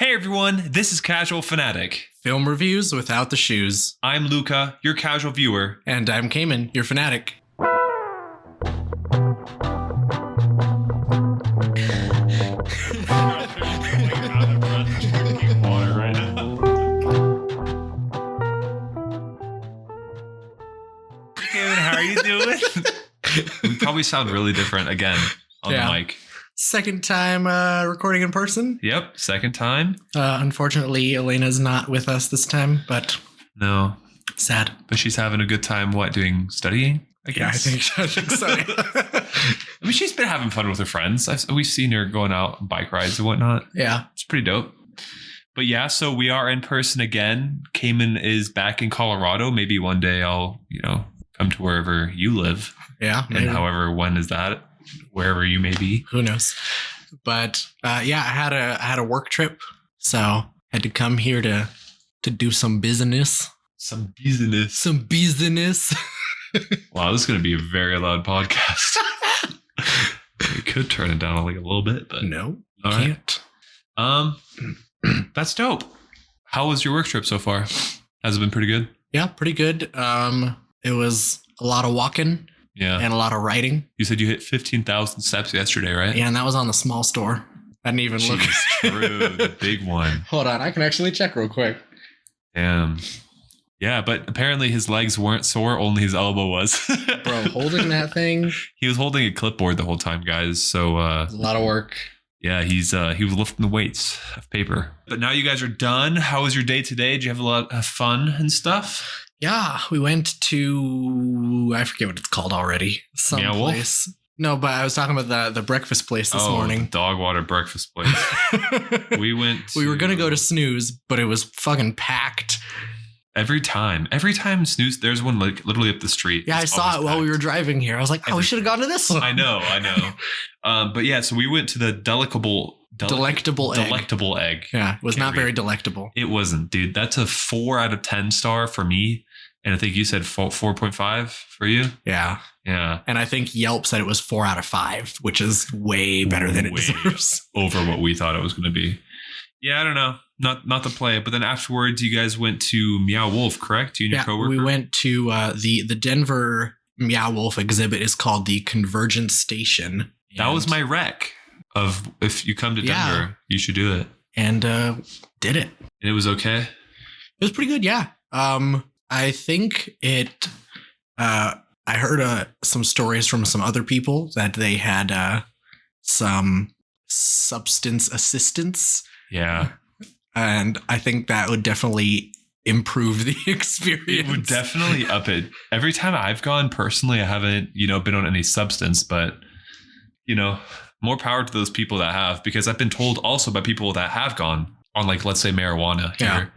Hey everyone, this is Casual Fanatic. Film reviews without the shoes. I'm Luca, your casual viewer. And I'm Cayman, your fanatic. Kevin, how are you doing? We probably sound really different again on the mic. Second time recording in person. Yep, second time. Unfortunately, Elena's not with us this time, but No, sad. but she's having a good time. What, doing studying? I guess. I think so. I mean, she's been having fun with her friends. We've seen her going out on bike rides and whatnot. Yeah. It's pretty dope. But yeah, so we are in person again. Cayman is back in Colorado. Maybe one day I'll, come to wherever you live. Yeah. And however, when is that? Wherever you may be. Who knows? But I had a work trip, so had to come here to do some business. Some business. Some business. Wow, this is going to be a very loud podcast. We could turn it down like a little bit, but no, all can't. Right. That's dope. How was your work trip so far? Has it been pretty good? Yeah, pretty good. It was a lot of walking. Yeah. And a lot of writing. You said you hit 15,000 steps yesterday, right? Yeah, and that was on the small store. I didn't even look. True, the big one. Hold on, I can actually check real quick. Damn. Yeah, but apparently his legs weren't sore, only his elbow was. Bro, holding that thing. He was holding a clipboard the whole time, guys. So a lot of work. Yeah, he was lifting the weights of paper. But now you guys are done. How was your day today? Did you have a lot of fun and stuff? Yeah, we went to, I forget what it's called already. Some Meow place. Wolf? No, but I was talking about the breakfast place this morning. The dog water breakfast place. We were going to go to Snooze, but it was fucking packed. Every time Snooze, there's one like literally up the street. Yeah, I saw it while we were driving here. I was like, we should have gone to this one. I know. But yeah, so we went to the Delectable Egg. Yeah, it was not very delectable. It wasn't, dude. That's a 4 out of 10 star for me. And I think you said 4.5 for you. Yeah. Yeah. And I think Yelp said it was 4 out of 5, which is way better than it deserves. Over what we thought it was going to be. Yeah, I don't know. Not the play. But then afterwards, you guys went to Meow Wolf, correct? You and your coworker? We went to the Denver Meow Wolf exhibit is called the Convergence Station. That was my rec of if you come to Denver, you should do it. And did it. And it was okay? It was pretty good, yeah. I think it... I heard some stories from some other people that they had some substance assistance. Yeah. And I think that would definitely improve the experience. It would definitely up it. Every time I've gone personally, I haven't, been on any substance, but, more power to those people that have, because I've been told also by people that have gone on, like, let's say marijuana here,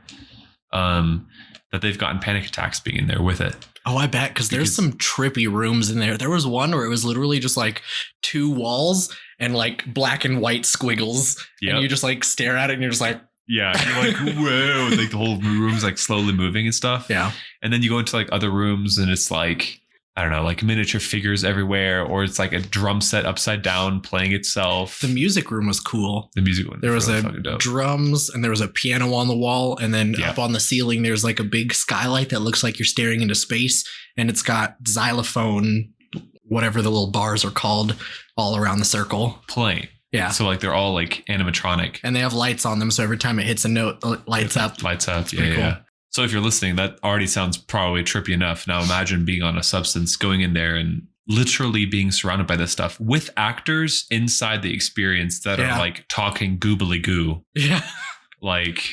that they've gotten panic attacks being in there with it. Oh, I bet, because there's some trippy rooms in there. There was one where it was literally just like 2 walls and like black and white squiggles. Yep. And you just like stare at it and you're just like, yeah, you're like, whoa, like the whole room's like slowly moving and stuff. Yeah. And then you go into like other rooms and it's like, I don't know, like miniature figures everywhere, or it's like a drum set upside down playing itself. The music room was cool. The music room. There was drums and there was a piano on the wall. And then up on the ceiling, there's like a big skylight that looks like you're staring into space. And it's got xylophone, whatever the little bars are called, all around the circle. Playing. Yeah. So like they're all like animatronic. And they have lights on them. So every time it hits a note, it lights up. Lights up. Yeah. Cool. So if you're listening, that already sounds probably trippy enough. Now imagine being on a substance, going in there and literally being surrounded by this stuff with actors inside the experience that are like talking goobly goo. Yeah. Like,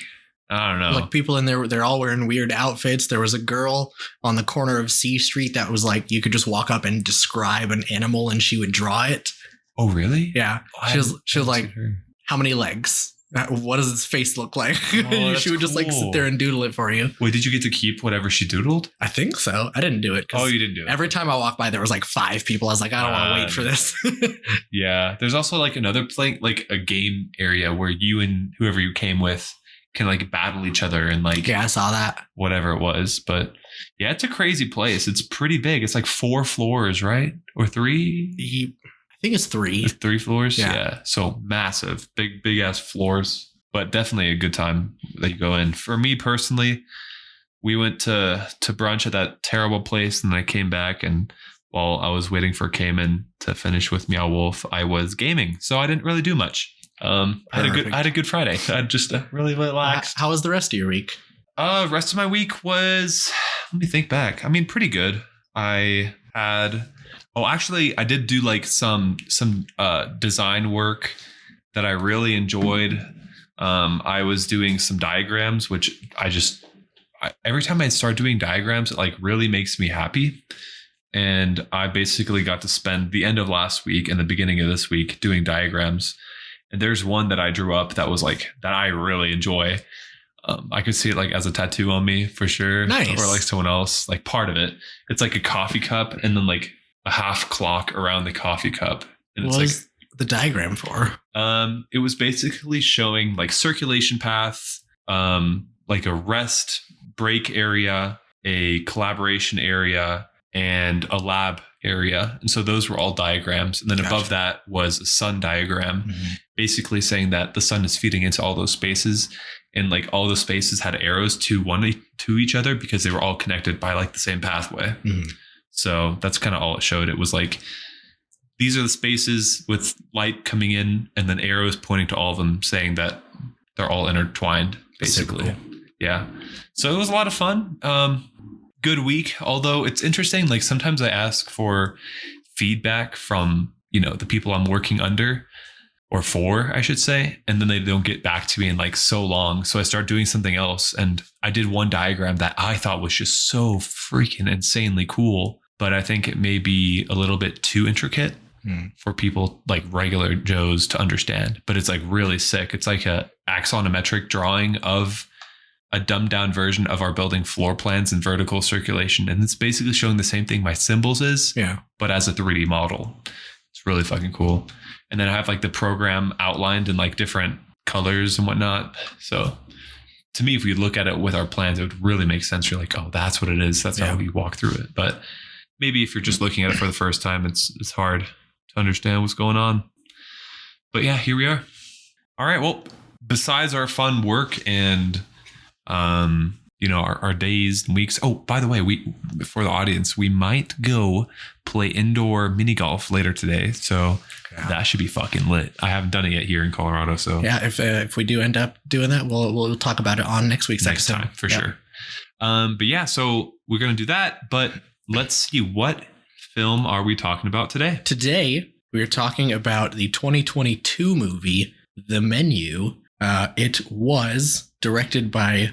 I don't know. Like people in there, they're all wearing weird outfits. There was a girl on the corner of C Street that was like, you could just walk up and describe an animal and she would draw it. Oh, really? Yeah. She was like, how many legs? What does its face look like? She would just like sit there and doodle it for you. Wait, did you get to keep whatever she doodled? I think so. I didn't do it. Oh, you didn't do it. Every time I walked by, there was like 5 people. I was like, I don't want to wait for this. Yeah. There's also like another like a game area where you and whoever you came with can like battle each other and like. Yeah, I saw that. Whatever it was. But yeah, it's a crazy place. It's pretty big. It's like 4 floors, right? Or 3? I think it's 3. It's 3 floors? Yeah. So massive. Big ass floors. but definitely a good time that you go in. For me personally, we went to brunch at that terrible place, and I came back, and while I was waiting for Cayman to finish with Meow Wolf, I was gaming, so I didn't really do much. I had a good Friday. I just really relaxed. How was the rest of your week? Rest of my week was, let me think back. I mean, pretty good. I did do like some design work that I really enjoyed. I was doing some diagrams, which every time I start doing diagrams, it like really makes me happy. And I basically got to spend the end of last week and the beginning of this week doing diagrams. And there's one that I drew up that was like, that I really enjoy. I could see it like as a tattoo on me for sure. Nice. Or like someone else, like part of it. It's like a coffee cup and then like a half clock around the coffee cup. And what was the diagram for? It was basically showing like circulation paths, like a rest break area, a collaboration area, and a lab area. And so those were all diagrams. And then above that was a sun diagram, basically saying that the sun is feeding into all those spaces. And like all the spaces had arrows to each other because they were all connected by like the same pathway. So that's kind of all it showed. It was like, these are the spaces with light coming in and then arrows pointing to all of them saying that they're all intertwined, basically. Yeah. So it was a lot of fun. Good week. Although it's interesting, like sometimes I ask for feedback from, the people I'm working under or for, I should say. And then they don't get back to me in like so long. So I start doing something else. And I did one diagram that I thought was just so freaking insanely cool. But I think it may be a little bit too intricate for people like regular Joes to understand. But it's like really sick. It's like a axonometric drawing of a dumbed down version of our building floor plans and vertical circulation. And it's basically showing the same thing my symbols is, but as a 3D model. It's really fucking cool. And then I have like the program outlined in like different colors and whatnot. So to me, if we look at it with our plans, it would really make sense. You're like, oh, that's what it is. That's how we walk through it. But maybe if you're just looking at it for the first time, it's hard to understand what's going on. But yeah, here we are. All right. Well, besides our fun work and our days and weeks. Oh, by the way, for the audience, we might go play indoor mini golf later today. So that should be fucking lit. I haven't done it yet here in Colorado. So yeah, if we do end up doing that, we'll talk about it on next week's episode. Time for sure. But yeah, so we're going to do that, but let's see, what film are we talking about today? Today, we're talking about the 2022 movie, The Menu. It was directed by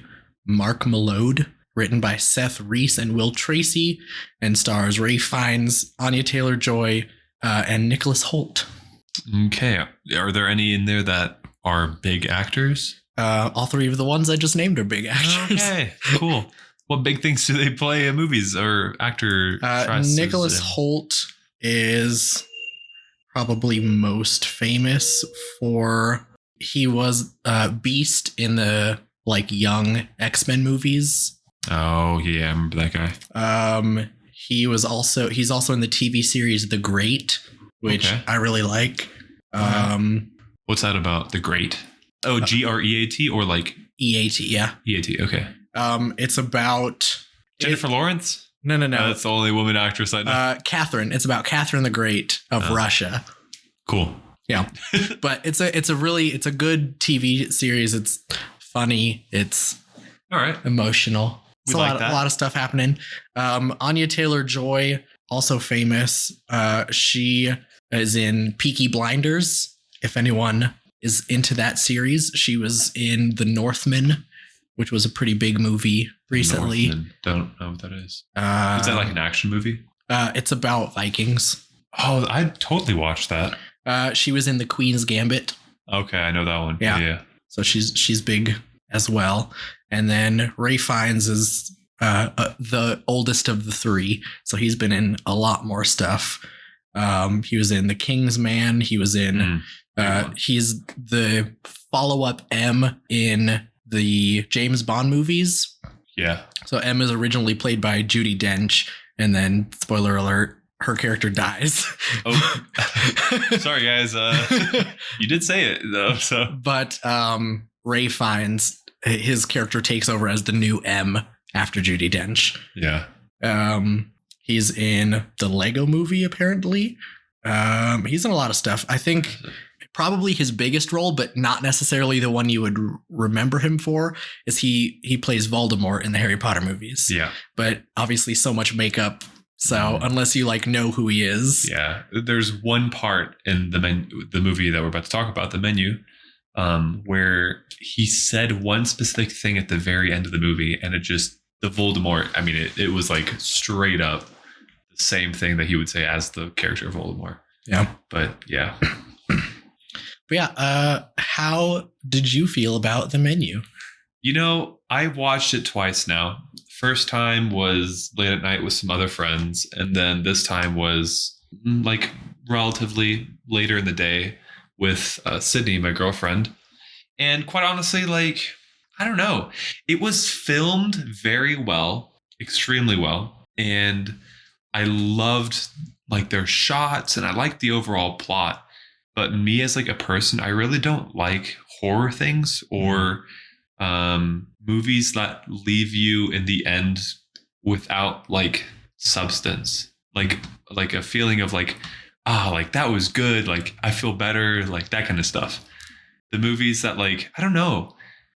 Mark Malode, written by Seth Reese and Will Tracy, and stars Ralph Fiennes, Anya Taylor-Joy, and Nicholas Hoult. Okay. Are there any in there that are big actors? All three of the ones I just named are big actors. Okay, cool. What big things do they play in movies or actor? Nicholas Hoult is probably most famous for... He was Beast in the young X-Men movies. Oh yeah, I remember that guy. He's also in the TV series The Great, which I really like. What's that about? The Great? Oh, GREAT or like EAT? Yeah, EAT. Okay. It's about Jennifer Lawrence. No. That's the only woman actress I know. Catherine. It's about Catherine the Great of Russia. Cool. Yeah, but it's a good TV series. It's funny. It's all right. Emotional. It's a lot of stuff happening. Anya Taylor-Joy, also famous. She is in Peaky Blinders. If anyone is into that series, she was in The Northman, which was a pretty big movie recently. Northman. Don't know what that is. Is that like an action movie? It's about Vikings. Oh, I totally watched that. She was in The Queen's Gambit. Okay, I know that one. Yeah. So she's big as well. And then Ralph Fiennes is the oldest of the three, so he's been in a lot more stuff. He was in The King's Man. He was in. He's the follow-up M in the James Bond movies. Yeah. So M is originally played by Judi Dench, and then spoiler alert, her character dies. Oh, sorry guys. You did say it though. So, but Ray Fiennes, his character takes over as the new M after Judi Dench. Yeah. He's in the Lego Movie, apparently. He's in a lot of stuff. I think probably his biggest role, but not necessarily the one you would remember him for, is he plays Voldemort in the Harry Potter movies. Yeah. But obviously so much makeup. So unless you like know who he is. Yeah. There's one part in the movie that we're about to talk about, The Menu, where he said one specific thing at the very end of the movie, and the Voldemort, I mean, it was like straight up the same thing that he would say as the character of Voldemort. Yeah. But yeah. But yeah, how did you feel about The Menu? You know, I watched it twice now. First time was late at night with some other friends, and then this time was like relatively later in the day with Sydney, my girlfriend. And quite honestly, like, I don't know, it was filmed very well, extremely well, and I loved like their shots and I liked the overall plot. But me as like a person, I really don't like horror things or movies that leave you in the end without like substance, like a feeling of like, like that was good, like I feel better, like that kind of stuff. The movies that, like, I don't know,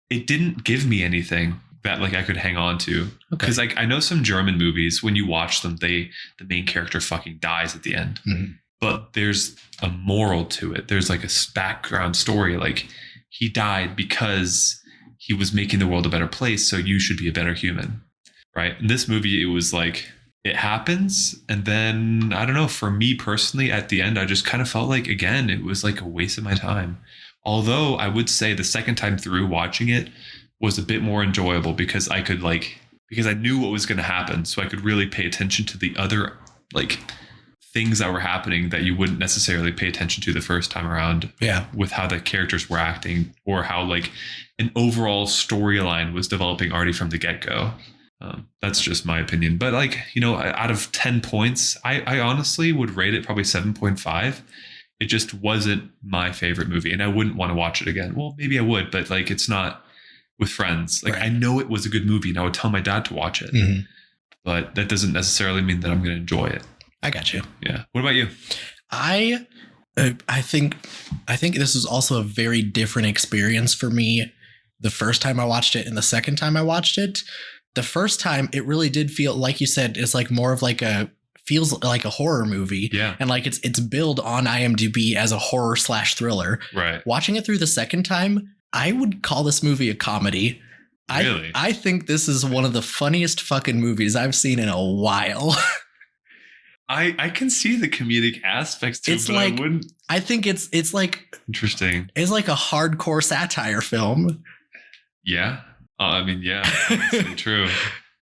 it didn't give me anything that like I could hang on to. Because like I know some German movies, when you watch them, the main character fucking dies at the end. Mm-hmm. But there's a moral to it. There's like a background story. Like he died because he was making the world a better place. So you should be a better human. Right. In this movie, it was like it happens. And then, I don't know, for me personally, at the end, I just kind of felt like, again, it was like a waste of my time. Although I would say the second time through watching it was a bit more enjoyable because I knew what was going to happen. So I could really pay attention to the other like things that were happening that you wouldn't necessarily pay attention to the first time around. Yeah. With how the characters were acting or how like an overall storyline was developing already from the get-go. That's just my opinion. But like, you know, out of 10 points, I honestly would rate it probably 7.5. It just wasn't my favorite movie and I wouldn't want to watch it again. Well, maybe I would, but like, it's not with friends. Like, right. I know it was a good movie and I would tell my dad to watch it, but that doesn't necessarily mean that I'm going to enjoy it. I got you. Yeah. What about you? I think this is also a very different experience for me. The first time I watched it and the second time I watched it, the first time it really did feel like you said, it's like more of like feels like a horror movie. Yeah. And like it's billed on IMDb as a horror / thriller. Right. Watching it through the second time, I would call this movie a comedy. Really? I think this is one of the funniest fucking movies I've seen in a while. I can see the comedic aspects to it, but like, I wouldn't. I think it's like interesting. It's like a hardcore satire film. Yeah. I mean, yeah, that's so true.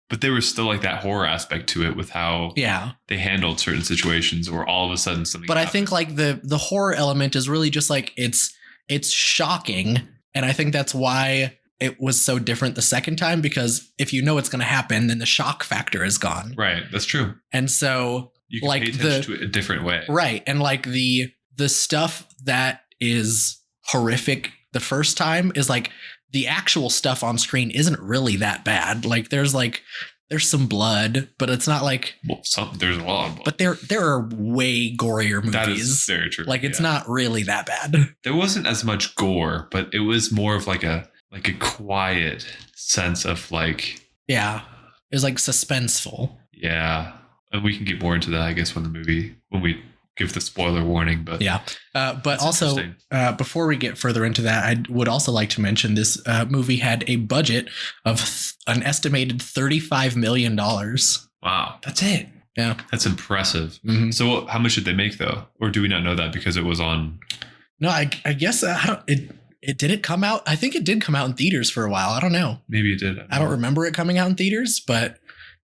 But there was still like that horror aspect to it with how they handled certain situations or all of a sudden something. But happened. I think like the horror element is really just like it's shocking. And I think that's why it was so different the second time, because if you know what's going to happen, then the shock factor is gone. Right. That's true. And so you can pay attention to it a different way. Right. And like the stuff that is horrific the first time is like the actual stuff on screen isn't really that bad. Like there's some blood, but it's not like there's a lot of blood. But there are way gorier movies. That is very true. Like it's not really that bad. There wasn't as much gore, but it was more of like a quiet sense of like, yeah, it was like suspenseful. Yeah. And we can get more into that, I guess, when we give the spoiler warning, but yeah. But also, before we get further into that, I would also like to mention this movie had a budget of an estimated $35 million. Wow. That's it. Yeah. That's impressive. Mm-hmm. So how much did they make though? Or do we not know that because it was on? No, I guess it didn't come out. I think it did come out in theaters for a while. I don't know. Maybe it did. I don't remember it coming out in theaters, but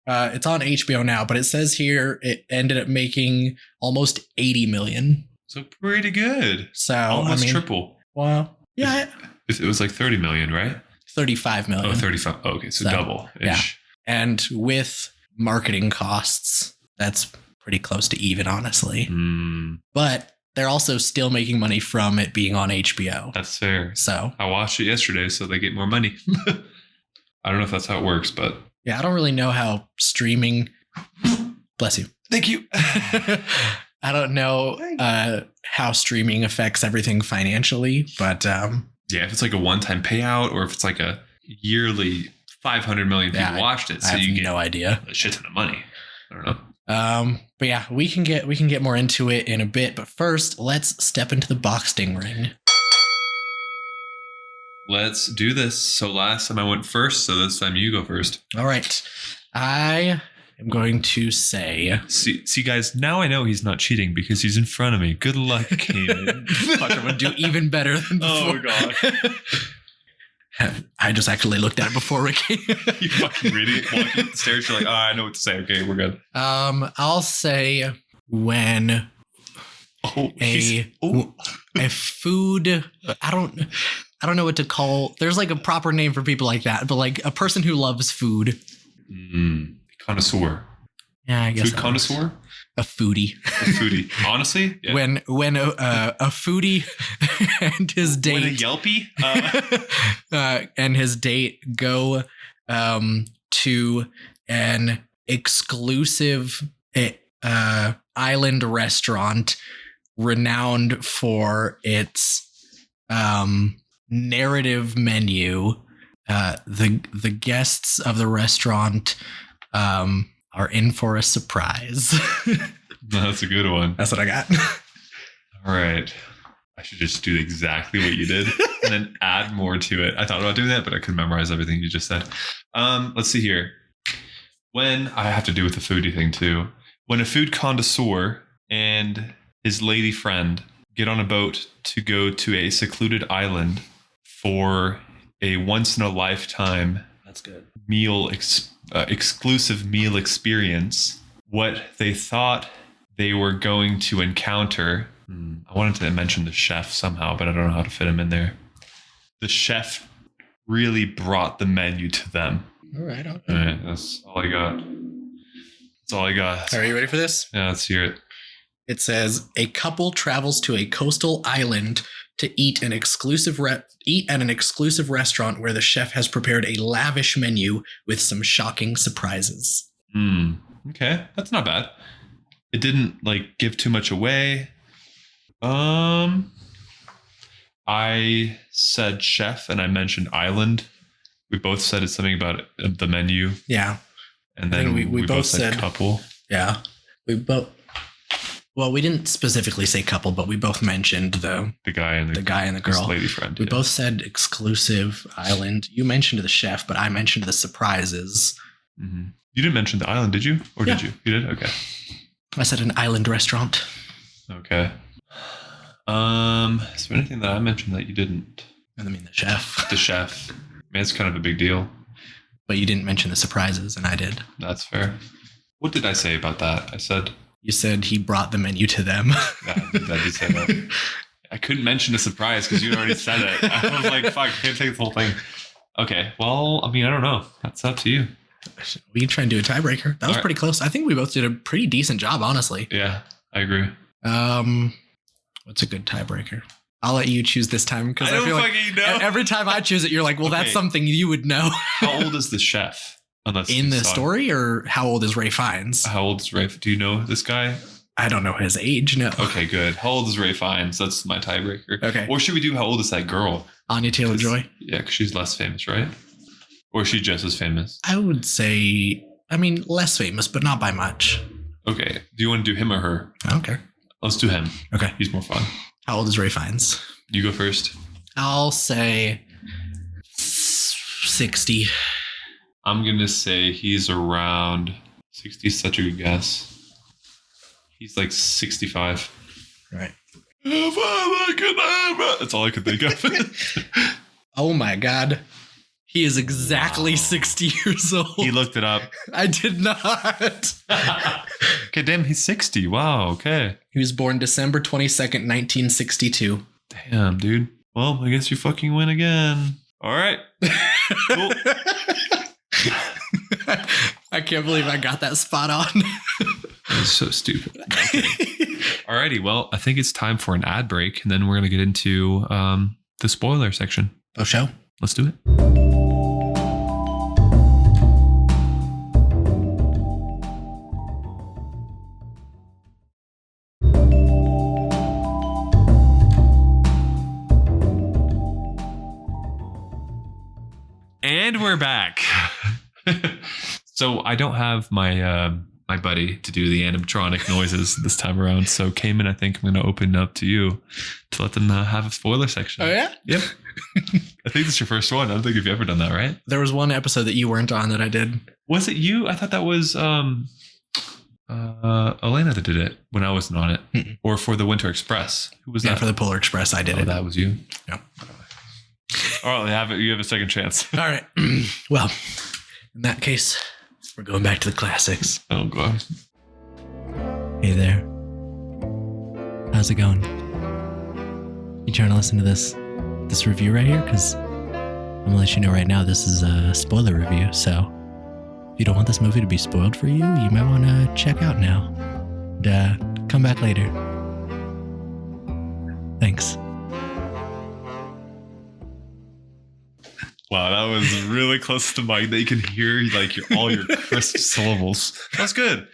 it's on HBO now. But it says here it ended up making almost 80 million. So pretty good. So almost triple. Well, yeah. It was like 30 million, right? 35 million. Oh, 35. Oh, okay. So double. Yeah. And with marketing costs, that's pretty close to even, honestly. But they're also still making money from it being on HBO. That's fair. So I watched it yesterday, so they get more money. I don't know if that's how it works, but yeah, I don't really know how streaming. Bless you. thank you. I don't know how streaming affects everything financially, but yeah, if it's like a one-time payout or if it's like a yearly 500 million people watched it, so you get no idea. a shit ton of money. I don't know. But yeah, we can get more into it in a bit. But first, let's step into the boxing ring. Let's do this. So last time I went first, so this time you go first. All right, I am going to say. See, guys. Now I know he's not cheating because he's in front of me. Good luck, Cayman. Fuck, I'm gonna do even better than before. Oh god. I just actually looked at it before Ricky. You fucking idiot. Walking up the stairs, you're like, oh, I know what to say. Okay, we're good. I'll say when a food. I don't know what to call. There's like a proper name for people like that, but like a person who loves food. Connoisseur. Yeah, I guess. Food connoisseur. A foodie. A foodie. Honestly, yeah. When a foodie and his date. When a Yelpy. And his date go to an exclusive island restaurant renowned for its narrative menu. The guests of the restaurant are in for a surprise. That's a good one. That's what I got. All right. I should just do exactly what you did and then add more to it. I thought about doing that, but I couldn't memorize everything you just said. Let's see here. When I have to do with the foodie thing too. When a food connoisseur and his lady friend get on a boat to go to a secluded island for a once in a lifetime That's good. exclusive meal experience, what they thought they were going to encounter. I wanted to mention the chef somehow, but I don't know how to fit him in there. The chef really brought the menu to them. All right. All right, that's all I got. That's all I got. Are you ready for this? Yeah, let's hear it. It says a couple travels to a coastal island to eat at an exclusive restaurant where the chef has prepared a lavish menu with some shocking surprises. Okay, that's not bad. It didn't like give too much away. I said chef and I mentioned island. We both said it's something about the menu. Yeah. And then we both said couple. Yeah. Well, we didn't specifically say couple, but we both mentioned the guy and the girl. His lady friend. We both said exclusive island. You mentioned the chef, but I mentioned the surprises. Mm-hmm. You didn't mention the island, did you? Or did you? You did? Okay. I said an island restaurant. Okay. Is there anything that I mentioned that you didn't? I mean, the chef. The chef. I mean, it's kind of a big deal. But you didn't mention the surprises, and I did. That's fair. What did I say about that? You said he brought the menu to them. Yeah, I did say that. I couldn't mention the surprise because you already said it. I was like, fuck, I can't take the whole thing. Okay, well, I mean, I don't know. That's up to you. We can try and do a tiebreaker. That was pretty close. I think we both did a pretty decent job, honestly. Yeah, I agree. What's a good tiebreaker? I'll let you choose this time because I feel like know. Every time I choose it, you're like, well, that's something you would know. How old is the chef? In the story, or how old is Ralph Fiennes? How old is Ralph? Do you know this guy? I don't know his age, no. Okay, good. How old is Ralph Fiennes? That's my tiebreaker. Okay. Or should we do how old is that girl? Anya Taylor-Joy? Yeah, because she's less famous, right? Or is she just as famous? I would say, less famous, but not by much. Okay. Do you want to do him or her? I don't care. Let's do him. Okay. He's more fun. How old is Ralph Fiennes? You go first. I'll say 60. I'm going to say he's around 60. Such a good guess. He's like 65. Right. That's all I could think of. Oh my God. He is exactly 60 years old. He looked it up. I did not. Okay, damn, he's 60. Wow, okay. He was born December 22nd, 1962. Damn, dude. Well, I guess you fucking win again. All right. Cool. I can't believe I got that spot on. That's so stupid. Okay. Alrighty, well, I think it's time for an ad break, and then we're going to get into the spoiler section. Oh, show. Let's do it. And we're back. So I don't have my my buddy to do the animatronic noises this time around. So Cayman, I think I'm going to open up to you to let them have a spoiler section. Oh, yeah? Yep. I think this is your first one. I don't think you've ever done that, right? There was one episode that you weren't on that I did. Was it you? I thought that was Elena that did it when I wasn't on it. Mm-mm. Or for the Winter Express. Who was that? For the Polar Express, I did it. That was you? Yeah. All right, you have a second chance. All right. Well, in that case, we're going back to the classics. Oh, God. Hey there. How's it going? You trying to listen to this review right here? Because I'm going to let you know right now this is a spoiler review. So if you don't want this movie to be spoiled for you, you might want to check out now. And come back later. Thanks. Wow, that was really close to the mic that you can hear like all your crisp syllables. That's good.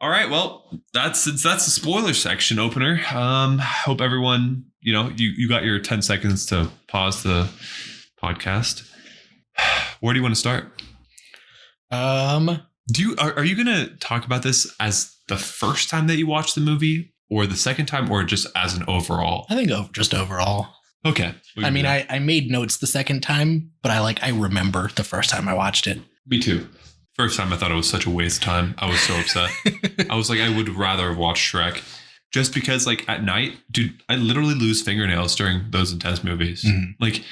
All right, well, that's the spoiler section opener. Hope everyone, you got your 10 seconds to pause the podcast. Where do you want to start? Are you going to talk about this as the first time that you watched the movie, or the second time, or just as an overall? I think just overall. Okay. I mean, I made notes the second time, but I remember the first time I watched it. Me too. First time I thought it was such a waste of time. I was so upset. I was like, I would rather have watched Shrek, just because like at night, dude, I literally lose fingernails during those intense movies. Mm-hmm. Like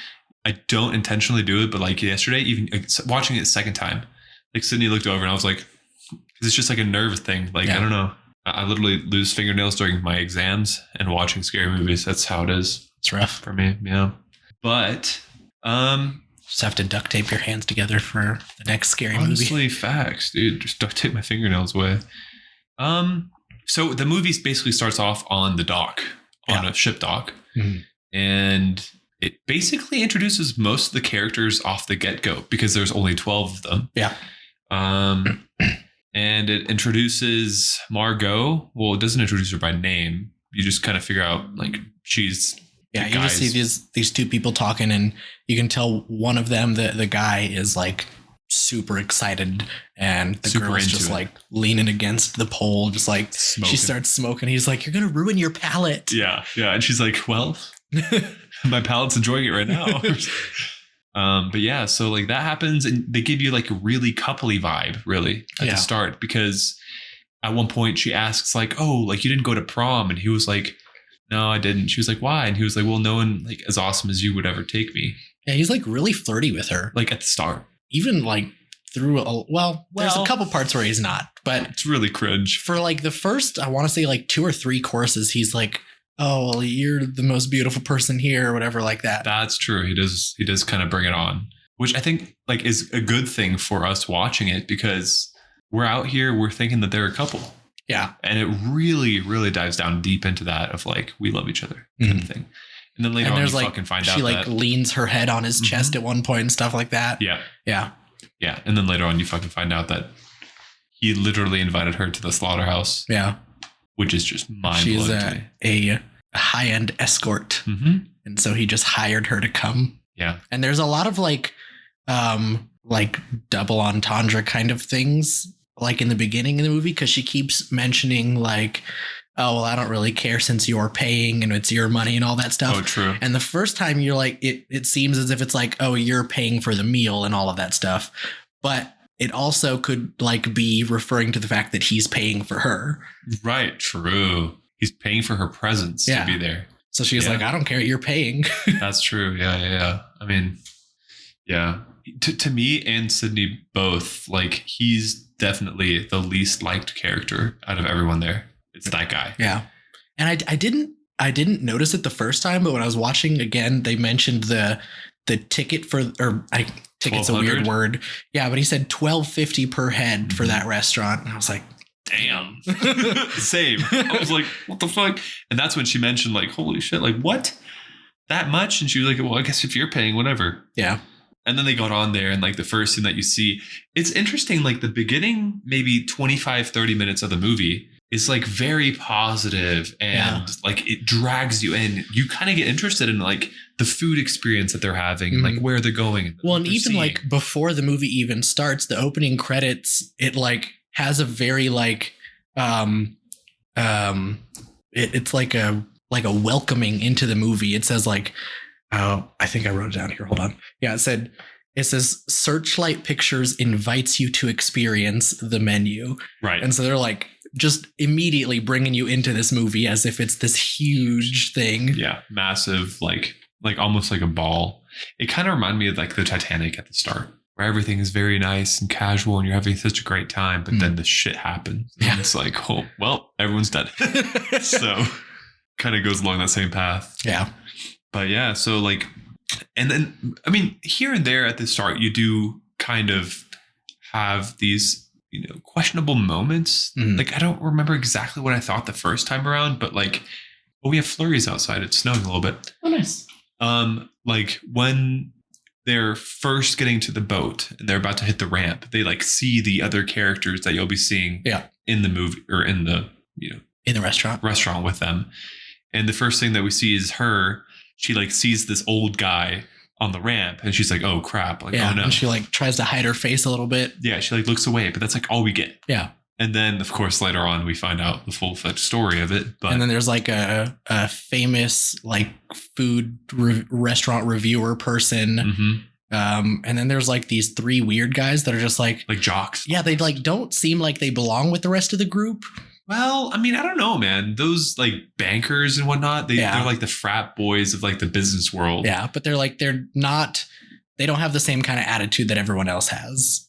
I don't intentionally do it, but like yesterday, even watching it a second time, like Sydney looked over and I was like, because it's just like a nerve thing. Like, I don't know. I literally lose fingernails during my exams and watching scary movies. That's how it is. It's rough for me. Yeah. But, just have to duct tape your hands together for the next scary honestly, movie. Facts, dude. Just duct tape my fingernails away. So the movie basically starts off on the dock, on a ship dock. Mm-hmm. And it basically introduces most of the characters off the get-go because there's only 12 of them. Yeah. And it introduces Margot. Well, it doesn't introduce her by name. You just kind of figure out like she's... Yeah, you just see these two people talking, and you can tell one of them, the guy, is like super excited, and the girl is just like leaning against the pole, just like smoking. She starts smoking. He's like, "You're gonna ruin your palate." Yeah, and she's like, "Well, my palate's enjoying it right now." But yeah, so like that happens, and they give you like a really coupley vibe, really at the start, because at one point she asks like, "Oh, like you didn't go to prom," and he was like, "No, I didn't." She was like, "Why?" And he was like, "Well, no one like as awesome as you would ever take me." Yeah, he's like really flirty with her. Like at the start. Even like through there's a couple parts where he's not, but it's really cringe. For like the first, I want to say like 2 or 3 courses, he's like, "Oh, well, you're the most beautiful person here," or whatever like that. That's true. He does kind of bring it on, which I think like is a good thing for us watching it, because we're out here, we're thinking that they're a couple. Yeah. And it really, really dives down deep into that of like, we love each other kind of thing. And then later on, you fucking find out she like leans her head on his chest at one point and stuff like that. Yeah. Yeah. Yeah. And then later on, you fucking find out that he literally invited her to the slaughterhouse. Yeah. Which is just mind-blowing to me. A high-end escort. Mm-hmm. And so he just hired her to come. Yeah. And there's a lot of like double entendre kind of things like in the beginning of the movie, because she keeps mentioning like, "Oh, well, I don't really care since you're paying and it's your money," and all that stuff. Oh, true. And the first time you're like, it seems as if it's like, "Oh, you're paying for the meal and all of that stuff." But it also could like be referring to the fact that he's paying for her. Right. True. He's paying for her presence to be there. So she's like, "I don't care. You're paying." That's true. Yeah. I mean, yeah. To me and Sydney both, like he's definitely the least liked character out of everyone there. It's that guy. Yeah. And I didn't notice it the first time, but when I was watching again, they mentioned the ticket ticket's a weird word. Yeah, but he said $12.50 per head for that restaurant. And I was like, damn. Same. I was like, what the fuck? And that's when she mentioned like, holy shit, like what? That much? And she was like, well, I guess if you're paying, whatever. Yeah. And then they got on there and like the first thing that you see, it's interesting. Like the beginning, maybe 25, 30 minutes of the movie is like very positive and like it drags you in. You kind of get interested in like the food experience that they're having and like where they're going. Well, and even like before the movie even starts, the opening credits, it like has a very like, it's like a welcoming into the movie. It says like, oh, I think I wrote it down here. Hold on. Yeah, it says Searchlight Pictures invites you to experience the menu. Right. And so they're like just immediately bringing you into this movie as if it's this huge thing. Yeah, massive, like almost like a ball. It kind of reminded me of like the Titanic at the start, where everything is very nice and casual and you're having such a great time, but then the shit happens. And it's like, oh, well, everyone's dead. So kind of goes along that same path. Yeah. But yeah, so like, and then, I mean, here and there at the start, you do kind of have these, you know, questionable moments. Like, I don't remember exactly what I thought the first time around, but like, well, we have flurries outside. It's snowing a little bit. Oh, nice. Like when they're first getting to the boat and they're about to hit the ramp, they like see the other characters that you'll be seeing in the movie or in the, you know, in the restaurant with them. And the first thing that we see is her. She like sees this old guy on the ramp and she's like, oh crap. Like, oh no. And she like tries to hide her face a little bit. Yeah. She like looks away, but that's like all we get. Yeah. And then of course, later on, we find out the full-fledged story of it. But and then there's like a famous like food restaurant reviewer person. And then there's like these three weird guys that are just like jocks. Yeah. They like don't seem like they belong with the rest of the group. Well, I mean, I don't know, man. Those like bankers and whatnot, they're like the frat boys of like the business world. Yeah, but they don't have the same kind of attitude that everyone else has.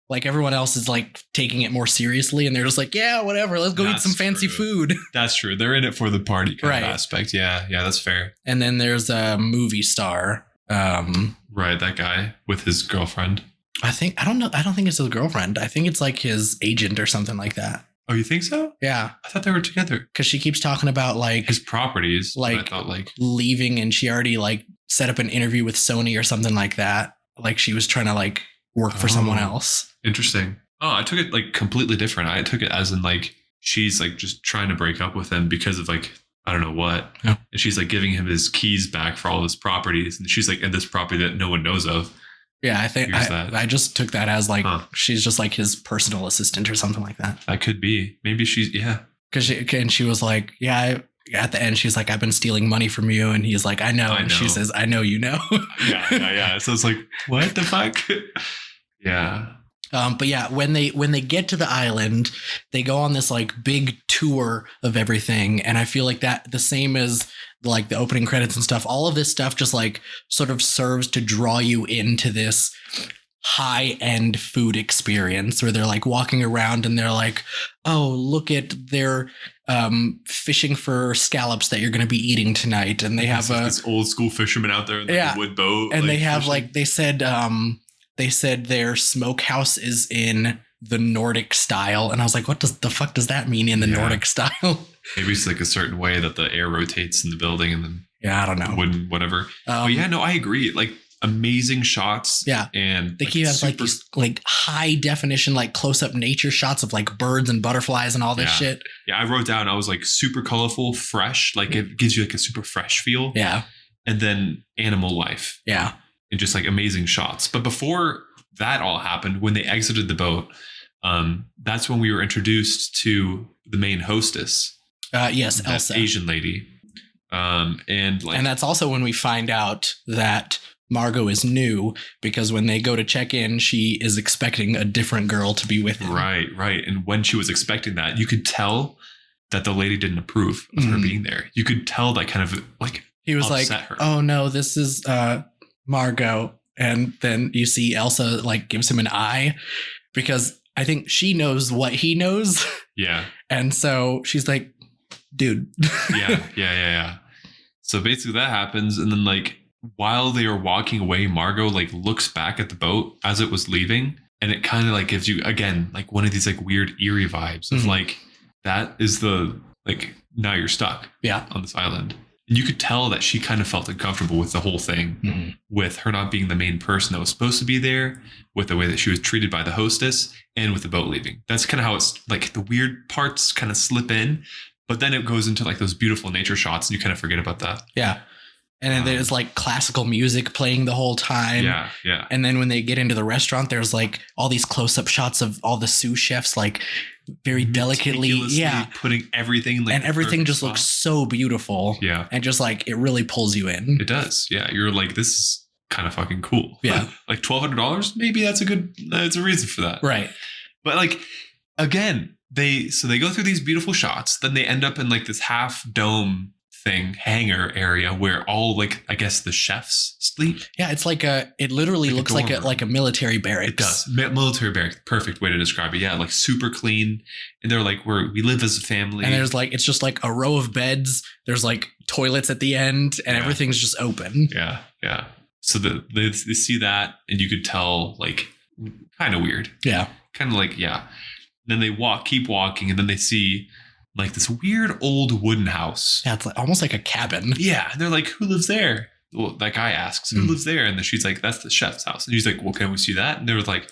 Like everyone else is like taking it more seriously and they're just like, yeah, whatever. Let's go eat some fancy food. That's true. They're in it for the party kind of aspect. Yeah. Yeah, that's fair. And then there's a movie star. Right. That guy with his girlfriend. I don't think it's his girlfriend. I think it's like his agent or something like that. Oh, you think so? Yeah. I thought they were together. Because she keeps talking about like his properties. Like, I thought like leaving, and she already like set up an interview with Sony or something like that. Like she was trying to like work for someone else. Interesting. Oh, I took it like completely different. I took it as in like she's like just trying to break up with him because of like I don't know what. Yeah. And she's like giving him his keys back for all his properties, and she's like in this property that no one knows of. Yeah, I think I just took that as like she's just like his personal assistant or something like that. That could be. Maybe she's Because she was like, at the end she's like, I've been stealing money from you, and he's like, I know. And she says, I know you know. yeah. So it's like, what the fuck? Yeah. But yeah, when they get to the island, they go on this like big tour of everything, and I feel like that the same as like the opening credits and stuff, all of this stuff just like sort of serves to draw you into this high-end food experience where they're like walking around and they're like, oh, look at their fishing for scallops that you're going to be eating tonight, and they have this old school fisherman out there in like a wood boat, and like, they have fishing. Like they said their smokehouse is in the Nordic style, and I was like, what the fuck does that mean in the Nordic style? Maybe it's like a certain way that the air rotates in the building, and then I don't know, wouldn't whatever. But yeah, no, I agree. Like amazing shots. Yeah, and they keep having like these like high definition like close up nature shots of like birds and butterflies and all this shit. Yeah, I wrote down. I was like super colorful, fresh. Like it gives you like a super fresh feel. Yeah, and then animal life. Yeah, and just like amazing shots. But before that all happened, when they exited the boat, that's when we were introduced to the main hostess. Yes, Elsa, Asian lady. And that's also when we find out that Margot is new, because when they go to check in, she is expecting a different girl to be with him. Right. And when she was expecting that, you could tell that the lady didn't approve of her being there. You could tell that kind of like he was like, her. Oh no, this is Margot. And then you see Elsa like gives him an eye because I think she knows what he knows. Yeah. And so she's like, dude. Yeah. So basically that happens. And then like while they are walking away, Margot like looks back at the boat as it was leaving. And it kind of like gives you, again, like one of these like weird eerie vibes of like, that is the, like, now you're stuck on this island. And you could tell that she kind of felt uncomfortable with the whole thing, with her not being the main person that was supposed to be there, with the way that she was treated by the hostess, and with the boat leaving. That's kind of how it's like the weird parts kind of slip in, but then it goes into like those beautiful nature shots and you kind of forget about that. Yeah. And then there's like classical music playing the whole time. Yeah, yeah. And then when they get into the restaurant, there's like all these close-up shots of all the sous chefs, like very delicately, putting everything like, and everything just looks so beautiful. Yeah, and just like it really pulls you in. It does. Yeah, you're like, this is kind of fucking cool. Yeah, like $1,200, maybe that's a reason for that, right? But like, again, they go through these beautiful shots, then they end up in like this half dome thing, hangar area where all like, I guess the chefs sleep. Yeah, it's like it literally looks like a military barracks. It does. Military barracks. Perfect way to describe it. Yeah, like super clean. And they're like, we live as a family. And there's like, it's just like a row of beds. There's like toilets at the end and everything's just open. Yeah, yeah. So they see that and you could tell like kind of weird. Yeah. Kind of like, yeah. Then they keep walking and then they see like this weird old wooden house. Yeah, it's like almost like a cabin. Yeah. And they're like, who lives there? Well, that guy asks, who lives there? And then she's like, that's the chef's house. And he's like, well, can we see that? And they were like,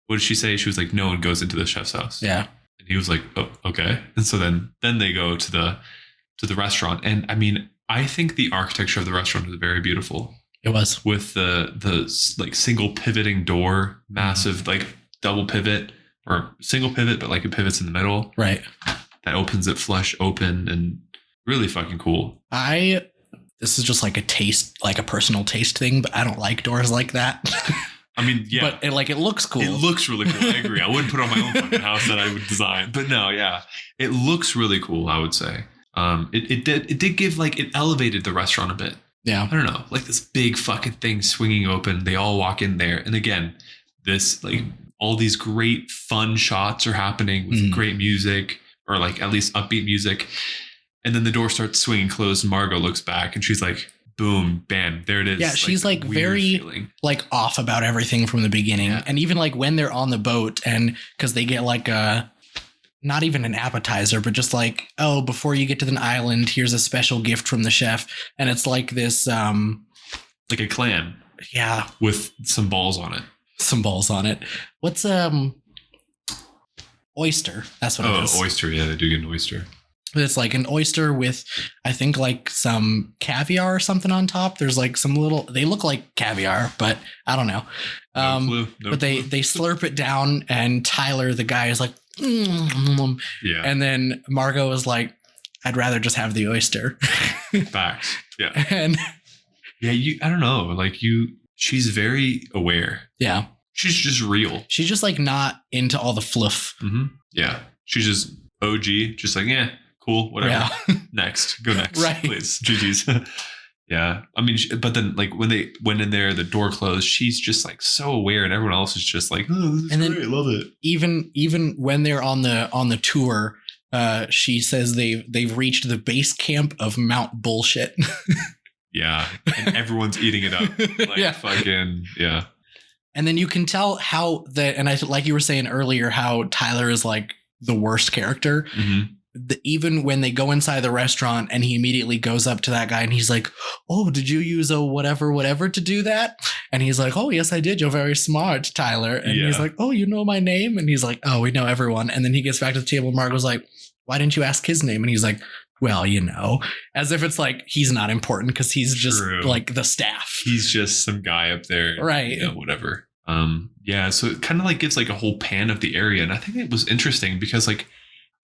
what did she say? She was like, no one goes into the chef's house. Yeah. And he was like, oh, okay. And so then they go to the restaurant. And I mean, I think the architecture of the restaurant was very beautiful. It was. With the like single pivoting door, massive like double pivot or single pivot, but like it pivots in the middle. Right. That opens it flush open and really fucking cool. This is just like a taste, like a personal taste thing, but I don't like doors like that. I mean, yeah. But it looks cool. It looks really cool. I agree. I wouldn't put it on my own fucking house that I would design. But no, yeah. It looks really cool, I would say. It did give like, it elevated the restaurant a bit. Yeah. I don't know. Like this big fucking thing swinging open. They all walk in there. And again, this like all these great fun shots are happening with great music. Or like at least upbeat music. And then the door starts swinging closed and Margot looks back and she's like, boom, bam, there it is. Yeah, she's like very feeling. Like off about everything from the beginning. Yeah. And even like when they're on the boat and because they get like not even an appetizer, but just like, oh, before you get to the island, here's a special gift from the chef. And it's like this like a clam. Yeah. With some balls on it. Some balls on it. What's oyster. That's what it is. Oh, oyster. Yeah, they do get an oyster. But it's like an oyster with, I think, like some caviar or something on top. There's like some little, they look like caviar, but I don't know. No clue. But they slurp it down and Tyler, the guy, is like, yeah. And then Margot is like, I'd rather just have the oyster. Facts. Yeah. And yeah, I don't know. Like she's very aware. Yeah. She's just real. She's just like not into all the fluff. Mm-hmm. Yeah. She's just OG, just like, yeah, cool, whatever. Yeah. Next. Go next. Right. Please. GG's. Yeah. I mean, but then like when they went in there, the door closed, she's just like so aware and everyone else is just like, oh, this is and great. I love it. Even when they're on the tour, she says they've reached the base camp of Mount Bullshit. Yeah. And everyone's eating it up. Like fucking, yeah. And then you can tell how and I like you were saying earlier, how Tyler is like the worst character. Mm-hmm. Even when they go inside the restaurant and he immediately goes up to that guy and he's like, oh, did you use a whatever to do that? And he's like, oh, yes, I did. You're very smart, Tyler. And he's like, oh, you know my name? And he's like, oh, we know everyone. And then he gets back to the table. Margot's like, why didn't you ask his name? And he's like, well, you know, as if it's like he's not important because he's just like the staff. He's just some guy up there. Right. You know, whatever. Yeah. So it kind of like gives like a whole pan of the area. And I think it was interesting because like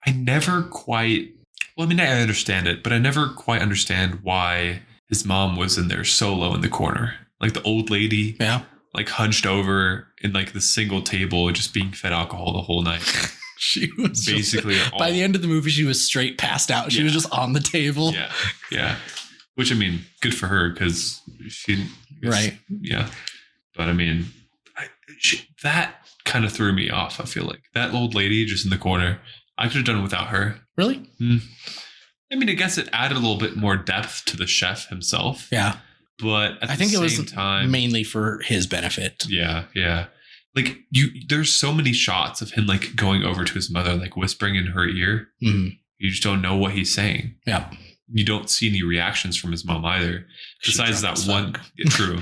I never quite, well, I mean, I understand it, but I never quite understand why his mom was in there solo in the corner. Like the old lady. Yeah. Like hunched over in like the single table just being fed alcohol the whole night. She was basically by the end of the movie, she was straight passed out. She was just on the table. Yeah. Yeah. Which, I mean, good for her because she. Right. Yeah. But I mean, that kind of threw me off. I feel like that old lady just in the corner, I could have done without her. Really? I mean, I guess it added a little bit more depth to the chef himself. Yeah. But at I think the it same was time, mainly for his benefit. Yeah. Yeah. like there's so many shots of him like going over to his mother, like whispering in her ear. Mm-hmm. You just don't know what he's saying. Yeah. You don't see any reactions from his mom either. Besides that one, true.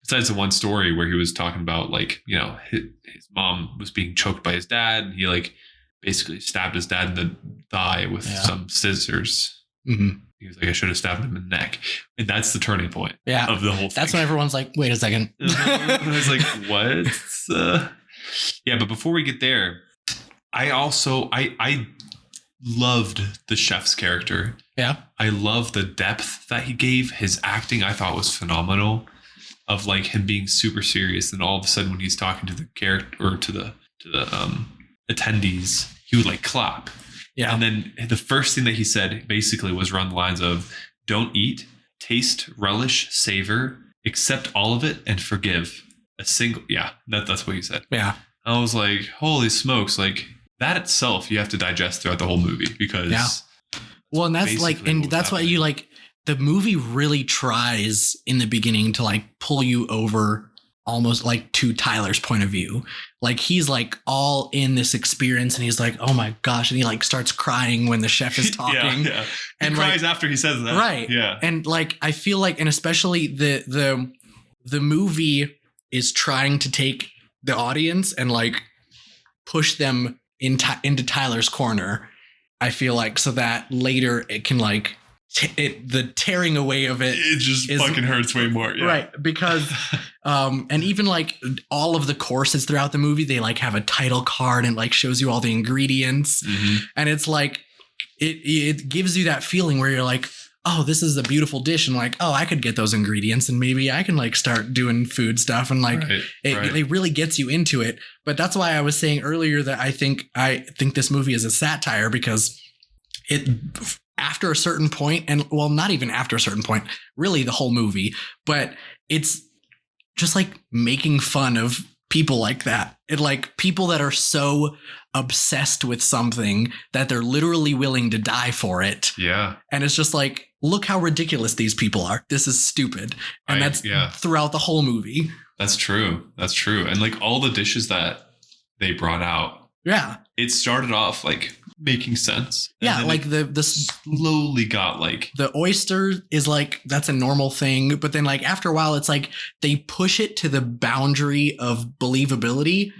Besides the one story where he was talking about like, you know, his mom was being choked by his dad. And he like basically stabbed his dad in the thigh with some scissors. Mm-hmm. He was like, I should have stabbed him in the neck. And that's the turning point of the whole thing. That's when everyone's like, wait a second. I was like, what? Yeah, but before we get there, I loved the chef's character. Yeah. I love the depth that he gave. His acting, I thought, was phenomenal. Of like him being super serious, and all of a sudden when he's talking to the character or to the attendees, he would like clap. Yeah. And then the first thing that he said basically was around the lines of, don't eat, taste, relish, savor, accept all of it, and forgive. That's what he said. Yeah. I was like, holy smokes, like that itself you have to digest throughout the whole movie because well, and that's like, and that's why you like the movie really tries in the beginning to like pull you over almost like to Tyler's point of view. Like he's like all in this experience and he's like, oh my gosh. And he like starts crying when the chef is talking. He and cries after he says that. Right. Yeah. And like, I feel like, and especially the movie is trying to take the audience and like push them into Tyler's corner. I feel like so that later it can like, the tearing away of it just fucking hurts way more. Yeah. Right. Because and even like all of the courses throughout the movie, they like have a title card and like shows you all the ingredients. Mm-hmm. And it's like it gives you that feeling where you're like, oh, this is a beautiful dish, and like, oh, I could get those ingredients and maybe I can like start doing food stuff, and like it really gets you into it. But that's why I was saying earlier that I think this movie is a satire, because it after a certain point, and well, not even after a certain point, really the whole movie, but it's just like making fun of people like that. It like people that are so obsessed with something that they're literally willing to die for it. Yeah. And it's just like, look how ridiculous these people are. This is stupid. And that's throughout the whole movie. That's true. That's true. And like all the dishes that they brought out. Yeah. It started off like making sense. Yeah, like the slowly got like the oyster is like that's a normal thing, but then like after a while it's like they push it to the boundary of believability,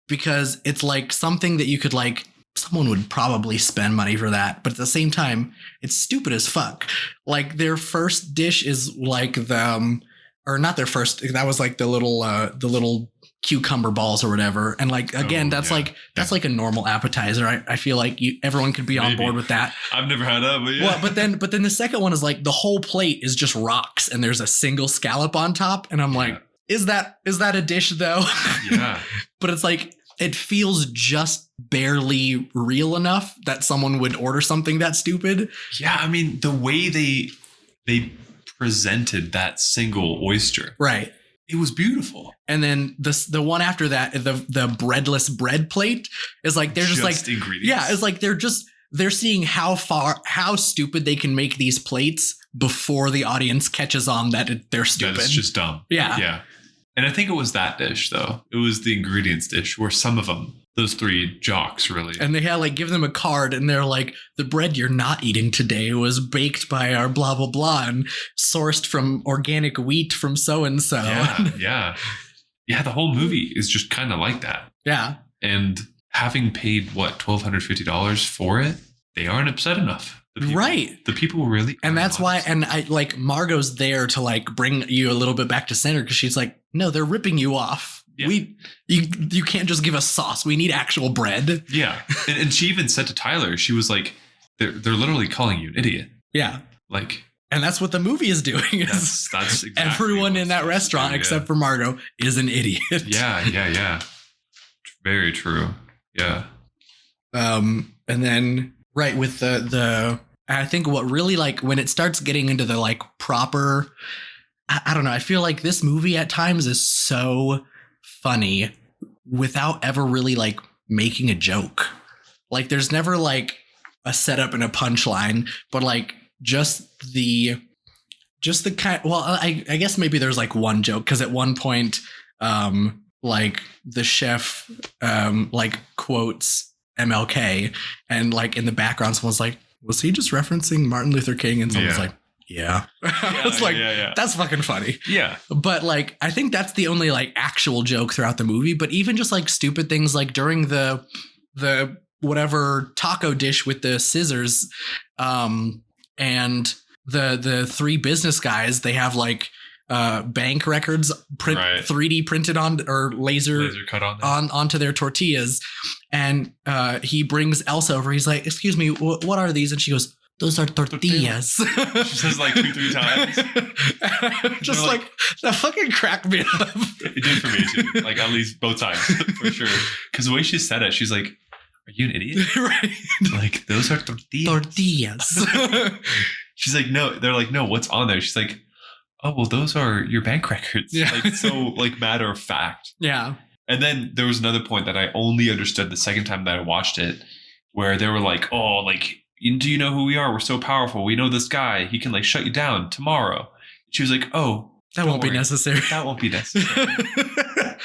because it's like something that you could like someone would probably spend money for that, but at the same time it's stupid as fuck. Like their first dish is like or not their first, that was like the little cucumber balls or whatever, and like again that's like a normal appetizer. I feel like everyone could be on board with that. I've never had that, but yeah. Well, but then the second one is like the whole plate is just rocks and there's a single scallop on top, and I'm like, is that a dish though? Yeah. But it's like it feels just barely real enough that someone would order something that stupid. Yeah, I mean the way they presented that single oyster, right? It was beautiful. And then the one after that, the breadless bread plate is like they're just like ingredients. Yeah, it's like they're seeing how stupid they can make these plates before the audience catches on that they're stupid. That it's just dumb. Yeah. Yeah. And I think it was that dish though. It was the ingredients dish where some of them, those three jocks really. And they had like give them a card and they're like, the bread you're not eating today was baked by our blah, blah, blah and sourced from organic wheat from so-and-so. Yeah. Yeah. The whole movie is just kind of like that. Yeah. And having paid $1,250 for it, they aren't upset enough. The people really. And that's why, and I like Margot's there to like bring you a little bit back to center, because she's like, no, they're ripping you off. Yeah. You can't just give us sauce. We need actual bread. Yeah. And she even said to Tyler, she was like, they're literally calling you an idiot. Yeah. Like, and that's what the movie is doing. That's exactly everyone in that restaurant except for Margot is an idiot. Yeah. Very true. Yeah. And then right with the I think what really like when it starts getting into the like proper, I don't know, I feel like this movie at times is so funny without ever really like making a joke. Like there's never like a setup and a punchline, but like just the kind, well, I guess maybe there's like one joke, because at one point like the chef like quotes MLK, and like in the background someone's like, was he just referencing Martin Luther King? And someone's like, yeah. I was like, that's fucking funny. Yeah. But like, I think that's the only like actual joke throughout the movie. But even just like stupid things like during the whatever taco dish with the scissors, and the three business guys, they have like bank records 3D printed on, or laser cut on onto their tortillas. And he brings Elsa over. He's like, excuse me, what are these? And she goes, those are tortillas. She says like 2-3 times. Just like that fucking cracked me up. It did for me too. Like at least both times for sure. Because the way she said it, she's like, "Are you an idiot?" Right. Like those are tortillas. Tortillas. She's like, "No." They're like, "No, what's on there?" She's like, "Oh, well, those are your bank records." Yeah. Like so, like matter of fact. Yeah. And then there was another point that I only understood the second time that I watched it, where they were like, "Oh, like." Do you know who we are? We're so powerful. We know this guy. He can like shut you down tomorrow. She was like, oh, that won't be necessary. That won't be necessary.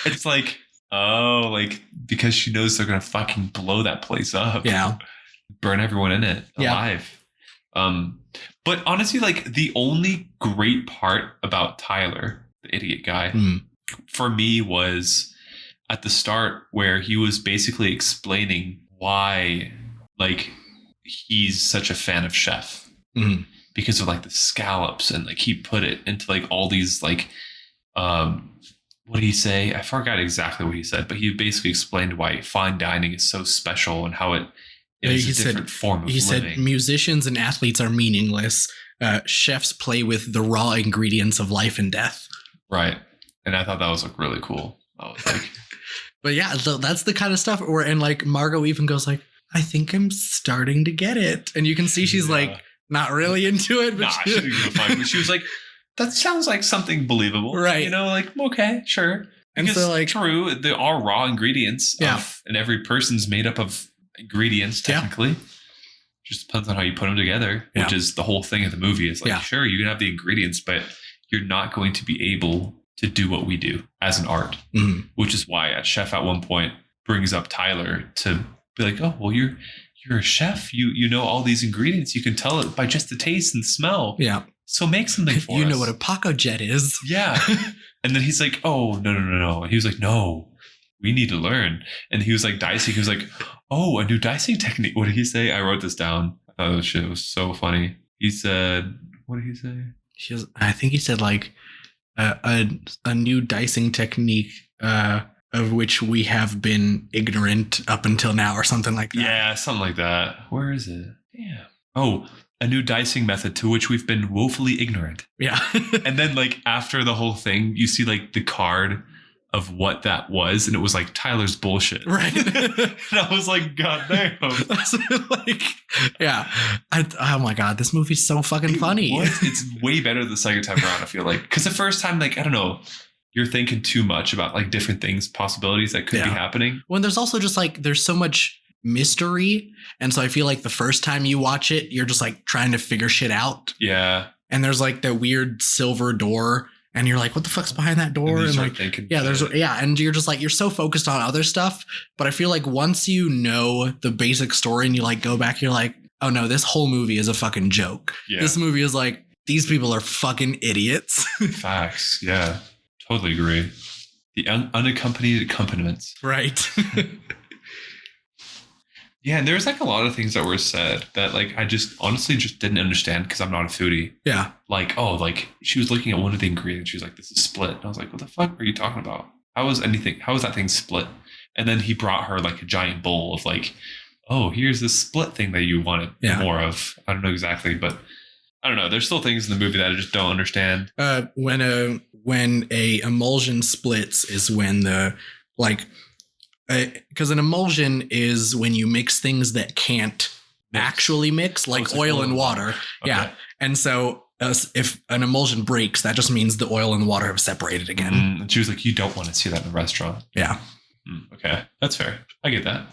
It's like, oh, like because she knows they're going to fucking blow that place up. Yeah. Burn everyone in it alive. But honestly, like the only great part about Tyler, the idiot guy, for me was at the start where he was basically explaining why like he's such a fan of Chef because of like the scallops, and like he put it into like all these like what did he say? I forgot exactly what he said, but he basically explained why fine dining is so special and how it is a different form of living. He said musicians and athletes are meaningless. Chefs play with the raw ingredients of life and death. Right. And I thought that was like really cool. I was like, but yeah, so that's the kind of stuff where, and like Margot even goes like, I think I'm starting to get it. And you can see she's like not really into it. But she didn't give a fuck. But she was like, that sounds like something believable. Right. You know, like, okay, sure. And because so like, true, there are raw ingredients. Yeah. And every person's made up of ingredients, technically. Yeah. Just depends on how you put them together, which is the whole thing of the movie. Is like, sure, you can have the ingredients, but you're not going to be able to do what we do as an art. Which is why Chef at one point brings up Tyler to be like, oh, well, you're a chef. You know all these ingredients. You can tell it by just the taste and smell. Yeah. So make something for us. You know what a Paco Jet is. Yeah. And then he's like, oh, no. And he was like, no, we need to learn. And he was like dicing. He was like, oh, a new dicing technique. What did he say? I wrote this down. I thought this shit was so funny. He said, what did he say? I think he said like a new dicing technique, of which we have been ignorant up until now, or something like that. Yeah, something like that. Where is it? Damn. Oh, a new dicing method to which we've been woefully ignorant. Yeah. And then like after the whole thing, you see like the card of what that was, and it was like Tyler's bullshit. Right. And I was like, God damn. Like, yeah. Oh my God, this movie's so fucking funny. It's way better the second time around, I feel like. Because the first time, like, I don't know, you're thinking too much about like different things, possibilities that could be happening. When there's also just like, there's so much mystery. And so I feel like the first time you watch it, you're just like trying to figure shit out. Yeah. And there's like the weird silver door, and you're like, what the fuck's behind that door? And like, and you're just like, you're so focused on other stuff. But I feel like once you know the basic story and you like go back, you're like, oh no, this whole movie is a fucking joke. Yeah. This movie is like, these people are fucking idiots. Facts. Yeah. Totally agree. The unaccompanied accompaniments. Right. Yeah, and there's like a lot of things that were said that like I just honestly just didn't understand because I'm not a foodie. Yeah. Like, oh, like she was looking at one of the ingredients. She was like, this is split. And I was like, what the fuck are you talking about? How is that thing split? And then he brought her like a giant bowl of like, oh, here's this split thing that you wanted more of. I don't know exactly, but I don't know. There's still things in the movie that I just don't understand. When a emulsion splits is when the like, because an emulsion is when you mix things that can't actually mix, like oil and water. Okay. Yeah. And so if an emulsion breaks, that just means the oil and the water have separated again. And she was like, you don't want to see that in a restaurant. Yeah. Okay. That's fair. I get that.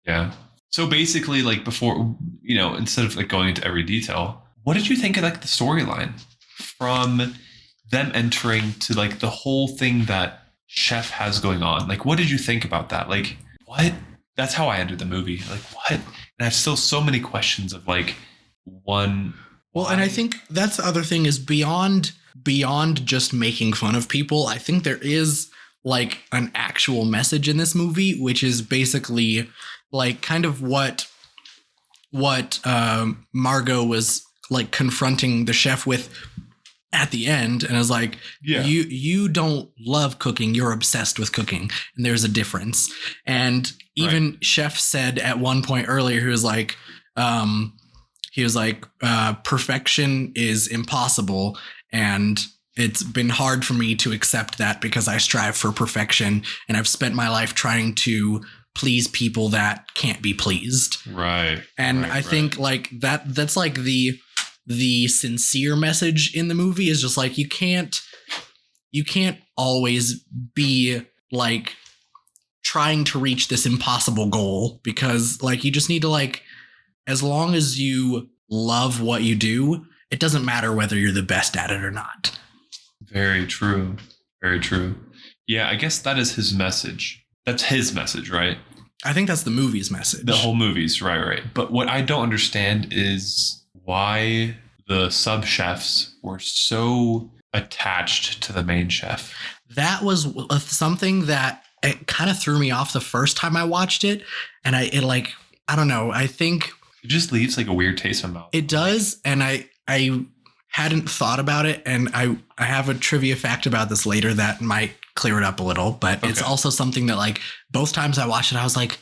Yeah. So basically, like before, you know, instead of like going into every detail, what did you think of like the storyline from them entering to like the whole thing that chef has going on. Like, what did you think about that? Like, what? That's how I ended the movie. Like, what? And I have still so many questions of like, one. Well, and I think that's the other thing is beyond just making fun of people. I think there is like an actual message in this movie, which is basically like kind of what Margot was like confronting the chef with at the end, and I was like, you don't love cooking, you're obsessed with cooking, and there's a difference. And even Chef said at one point earlier, he was like, perfection is impossible, and it's been hard for me to accept that because I strive for perfection, and I've spent my life trying to please people that can't be pleased. Right. And I think like that's like the sincere message in the movie is just like you can't always be like trying to reach this impossible goal, because like you just need to like, as long as you love what you do, it doesn't matter whether you're the best at it or not. Very true. Very true. Yeah, I guess that is his message. That's his message, right? I think that's the movie's message. The whole movie's right. But what I don't understand is why the sub chefs were so attached to the main chef. That was something that it kind of threw me off the first time I watched it. And I don't know. I think it just leaves like a weird taste in my mouth. It does. And I hadn't thought about it. And I have a trivia fact about this later that might clear it up a little, but It's also something that like both times I watched it, I was like,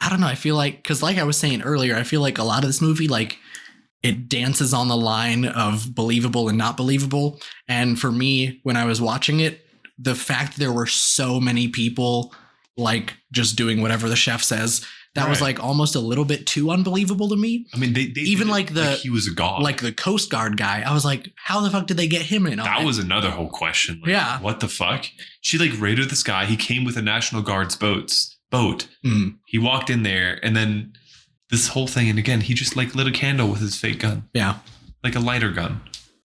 I don't know. I feel like, cause like I was saying earlier, I feel like a lot of this movie, like it dances on the line of believable and not believable. And for me, when I was watching it, the fact there were so many people like just doing whatever the chef says, that was like almost a little bit too unbelievable to me. I mean, they even like he was a god, like the Coast Guard guy. I was like, how the fuck did they get him in? That was another whole question. Like, what the fuck? She like raided this guy. He came with a National Guard's boat. Mm. He walked in there, and then this whole thing. And again, he just like lit a candle with his fake gun. Yeah, like a lighter gun.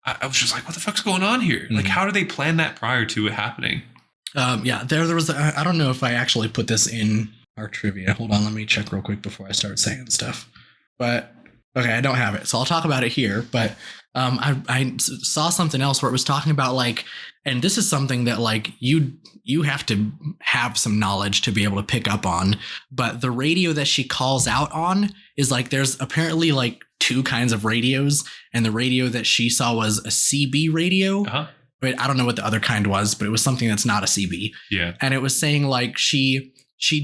I was just like, what the fuck's going on here? Like, how did they plan that prior to it happening? There was. I don't know if I actually put this in our trivia. Hold on, let me check real quick before I start saying stuff. But okay, I don't have it, so I'll talk about it here. But I saw something else where it was talking about like, and this is something that like you have to have some knowledge to be able to pick up on. But the radio that she calls out on is like, there's apparently like two kinds of radios, and the radio that she saw was a CB radio. Uh-huh. But I don't know what the other kind was, but it was something that's not a CB. Yeah, and it was saying like she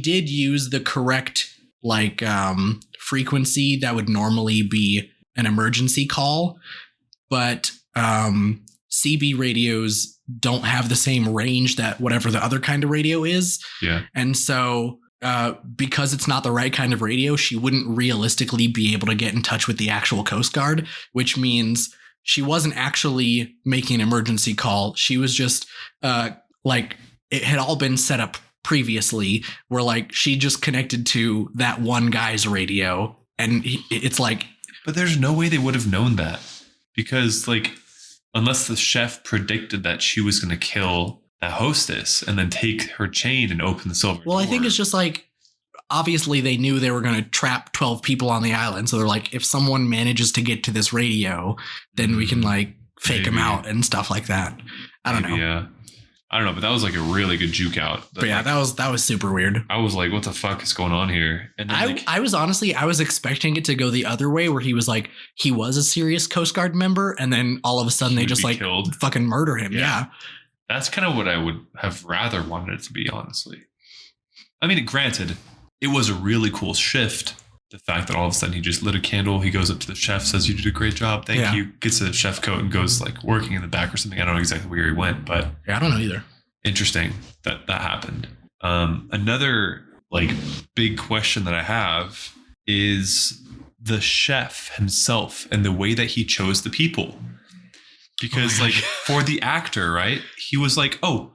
did use the correct like frequency that would normally be an emergency call, but CB radios don't have the same range that whatever the other kind of radio is. Yeah. And so because it's not the right kind of radio, she wouldn't realistically be able to get in touch with the actual Coast Guard, which means she wasn't actually making an emergency call. She was just like it had all been set up previously, where like she just connected to that one guy's radio, and it's like, but there's no way they would have known that, because like unless the chef predicted that she was going to kill that hostess and then take her chain and open the silver door. I think it's just like, obviously they knew they were going to trap 12 people on the island, so they're like, if someone manages to get to this radio, then we can like fake them out and stuff like that. I don't know. Yeah, I don't know, but that was like a really good juke out. But yeah, like, that was super weird. I was like, what the fuck is going on here? And then I was expecting it to go the other way, where he was like, he was a serious Coast Guard member, and then all of a sudden they just like killed. Fucking murder him. Yeah. That's kind of what I would have rather wanted it to be, honestly. I mean, granted, it was a really cool shift. The fact that all of a sudden he just lit a candle, he goes up to the chef, says, you did a great job, thank you, gets a chef coat and goes like working in the back or something. I don't know exactly where he went, but I don't know either. Interesting that happened. Another like big question that I have is the chef himself and the way that he chose the people. Because like for the actor, right, he was like, oh,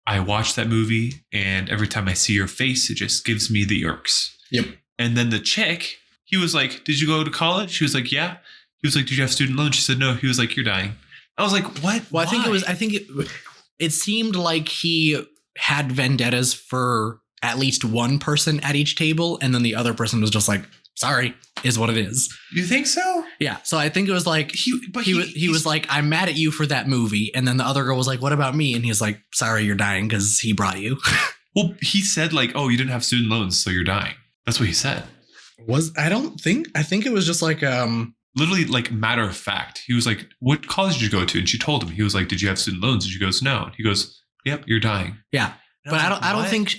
I watched that movie and every time I see your face, it just gives me the irks. Yep. And then the chick, he was like, did you go to college? She was like, yeah. He was like, did you have student loans? She said, no. He was like, you're dying. I was like, what? Well, I think it seemed like he had vendettas for at least one person at each table, and then the other person was just like, sorry, is what it is. You think so? Yeah. So I think it was like he was like, I'm mad at you for that movie, and then the other girl was like, what about me? And he's like, sorry, you're dying because he brought you. Well, he said like, oh, you didn't have student loans, so you're dying. That's what he said. I think it was just like literally like matter of fact. He was like, what college did you go to? And she told him. He was like, did you have student loans? And she goes, no. And he goes, yep, you're dying. Yeah. But I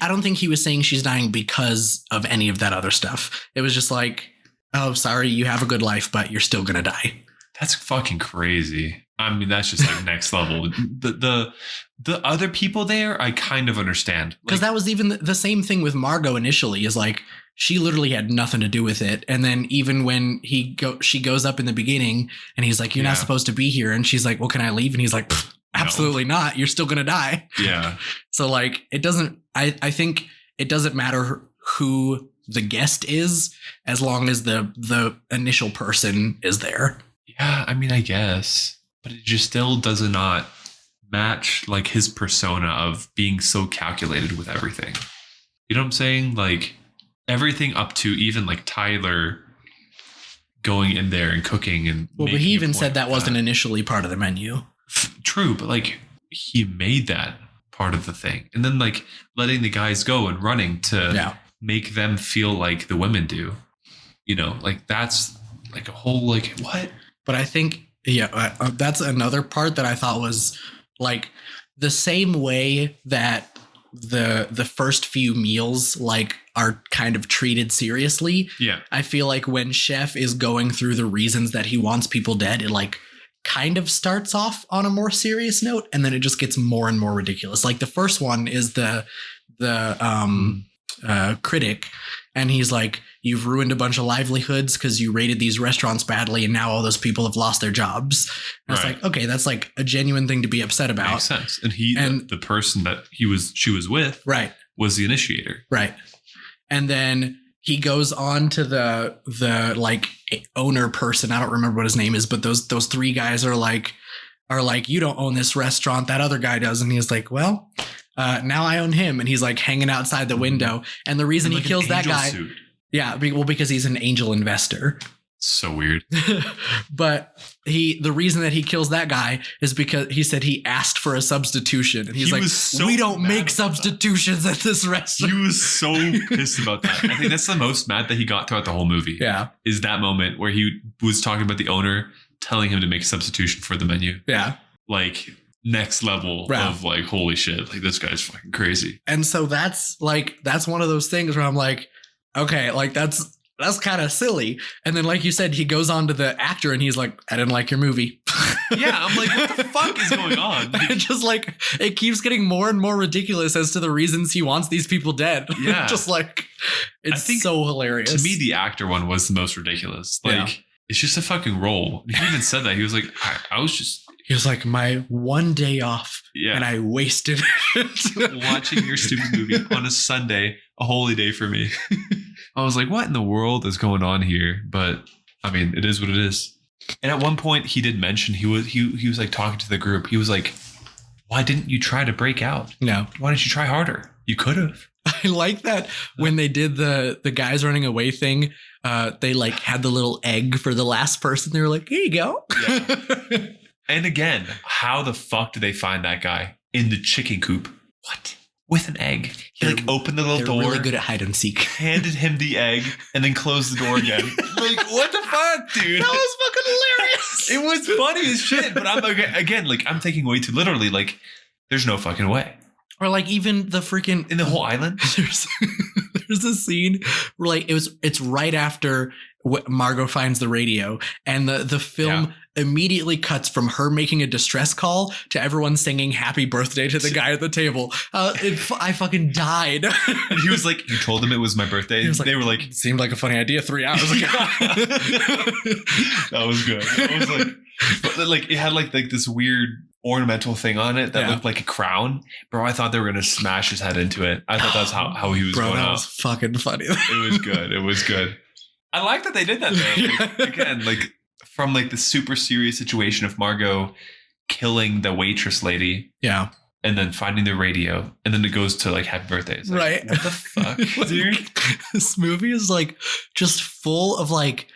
don't think he was saying she's dying because of any of that other stuff. It was just like, oh, sorry, you have a good life, but you're still gonna die. That's fucking crazy. I mean, that's just like next level. The other people there, I kind of understand, because that was even the same thing with Margot initially. Is like she literally had nothing to do with it, and then even when she goes up in the beginning, and he's like, "You're not supposed to be here," and she's like, "Well, can I leave?" And he's like, absolutely not. You're still gonna die. Yeah. So like it doesn't. I think it doesn't matter who the guest is as long as the initial person is there. Yeah, I mean, I guess, but it just still does not match like his persona of being so calculated with everything. You know what I'm saying? Like everything up to even like Tyler going in there and cooking and but he even said that wasn't initially part of the menu. True, but like he made that part of the thing, and then like letting the guys go and running to make them feel like the women do. You know, like that's like a whole like what? But I think that's another part that I thought was like the same way that the first few meals like are kind of treated seriously. Yeah, I feel like when Chef is going through the reasons that he wants people dead, it like kind of starts off on a more serious note, and then it just gets more and more ridiculous. Like the first one is the critic, and he's like, you've ruined a bunch of livelihoods because you rated these restaurants badly, and now all those people have lost their jobs. And it's like, okay, that's like a genuine thing to be upset about. Makes sense. And the person that she was with was the initiator. Right. And then he goes on to the like owner person. I don't remember what his name is, but those three guys are like, you don't own this restaurant. That other guy does. And he's like, well, now I own him. And he's like hanging outside the window. And the reason he kills that guy. Suit. Yeah. Well, because he's an angel investor. So weird. But the reason that he kills that guy is because he said he asked for a substitution, and he's like, we don't make substitutions at this restaurant. He was so pissed about that. I think that's the most mad that he got throughout the whole movie. Yeah. Is that moment where he was talking about the owner telling him to make a substitution for the menu. Yeah. Like next level of like, holy shit, like this guy's fucking crazy. And so that's one of those things where I'm like, okay, like that's kind of silly. And then, like you said, he goes on to the actor and he's like, I didn't like your movie. Yeah, I'm like, what the fuck is going on? It just like, it keeps getting more and more ridiculous as to the reasons he wants these people dead. Yeah. Just like, it's so hilarious. To me, the actor one was the most ridiculous. Like, it's just a fucking role. He even said that. He was like, he was like, my one day off, and I wasted it. Watching your stupid movie on a Sunday, a holy day for me. I was like, what in the world is going on here? But I mean, it is what it is. And at one point he did mention he was like talking to the group. He was like, why didn't you try to break out? No. Why didn't you try harder? You could have. I like that when they did the guys running away thing, they like had the little egg for the last person. They were like, here you go. Yeah. And again, how the fuck did they find that guy in the chicken coop? What? With an egg. He like opened the little door. Really good at hide and seek. Handed him the egg and then closed the door again. Like, what the fuck, dude? That was fucking hilarious. It was funny as shit. But I'm like, again, like I'm taking way too literally. Like, there's no fucking way. Or like even the freaking in the whole island. There's a scene where like it's right after Margot finds the radio, and the film immediately cuts from her making a distress call to everyone singing happy birthday to the guy at the table. I fucking died. And he was like, you told them it was my birthday? Was like, they were like, it seemed like a funny idea 3 hours ago. That was good. I was like, but like it had like this weird ornamental thing on it that looked like a crown. Bro, I thought they were going to smash his head into it. I thought that's how he was going out. That was fucking funny. It was good. It was good. I like that they did that though. Like, again, like from like the super serious situation of Margot killing the waitress lady. Yeah. and then finding the radio, and then it goes to like happy birthday. It's like, Right. what the fuck, dude? This movie is like just full of like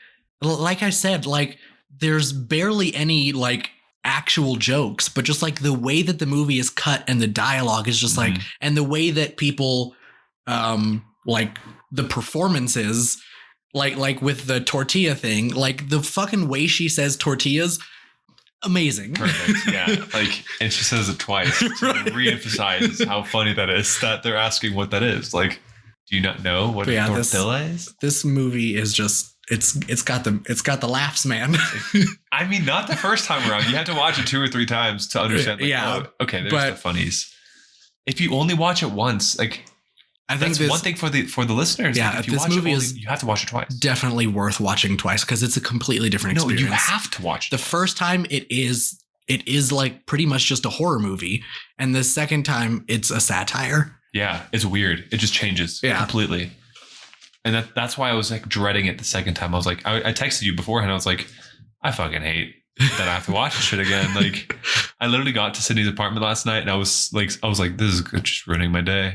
I said, like there's barely any like actual jokes, but just like the way that the movie is cut and the dialogue is just like, and the way that people like the performances, like with the tortilla thing, like the fucking way she says tortillas, amazing. Perfect. Yeah. Like, and she says it twice to reemphasize how funny that is, that they're asking what that is. Like, do you not know what a tortilla is? This movie is just it's got the laughs, man. I mean, not the first time around. You have to watch it 2 or 3 times to understand. Like, yeah. Oh, okay, there's the funnies. If you only watch it once, like, I think that's one thing for the listeners. Yeah, like, if you this watch movie is you have to watch it twice. Definitely worth watching twice because it's a completely different experience. No, you have to watch it. The first time it is like pretty much just a horror movie, and the second time it's a satire. Yeah, it's weird. It just changes completely. And that's why I was like dreading it the second time. I was like, I texted you beforehand. I was like, I fucking hate that I have to watch this shit again. Like, I literally got to Sydney's apartment last night, and I was like, this is just ruining my day.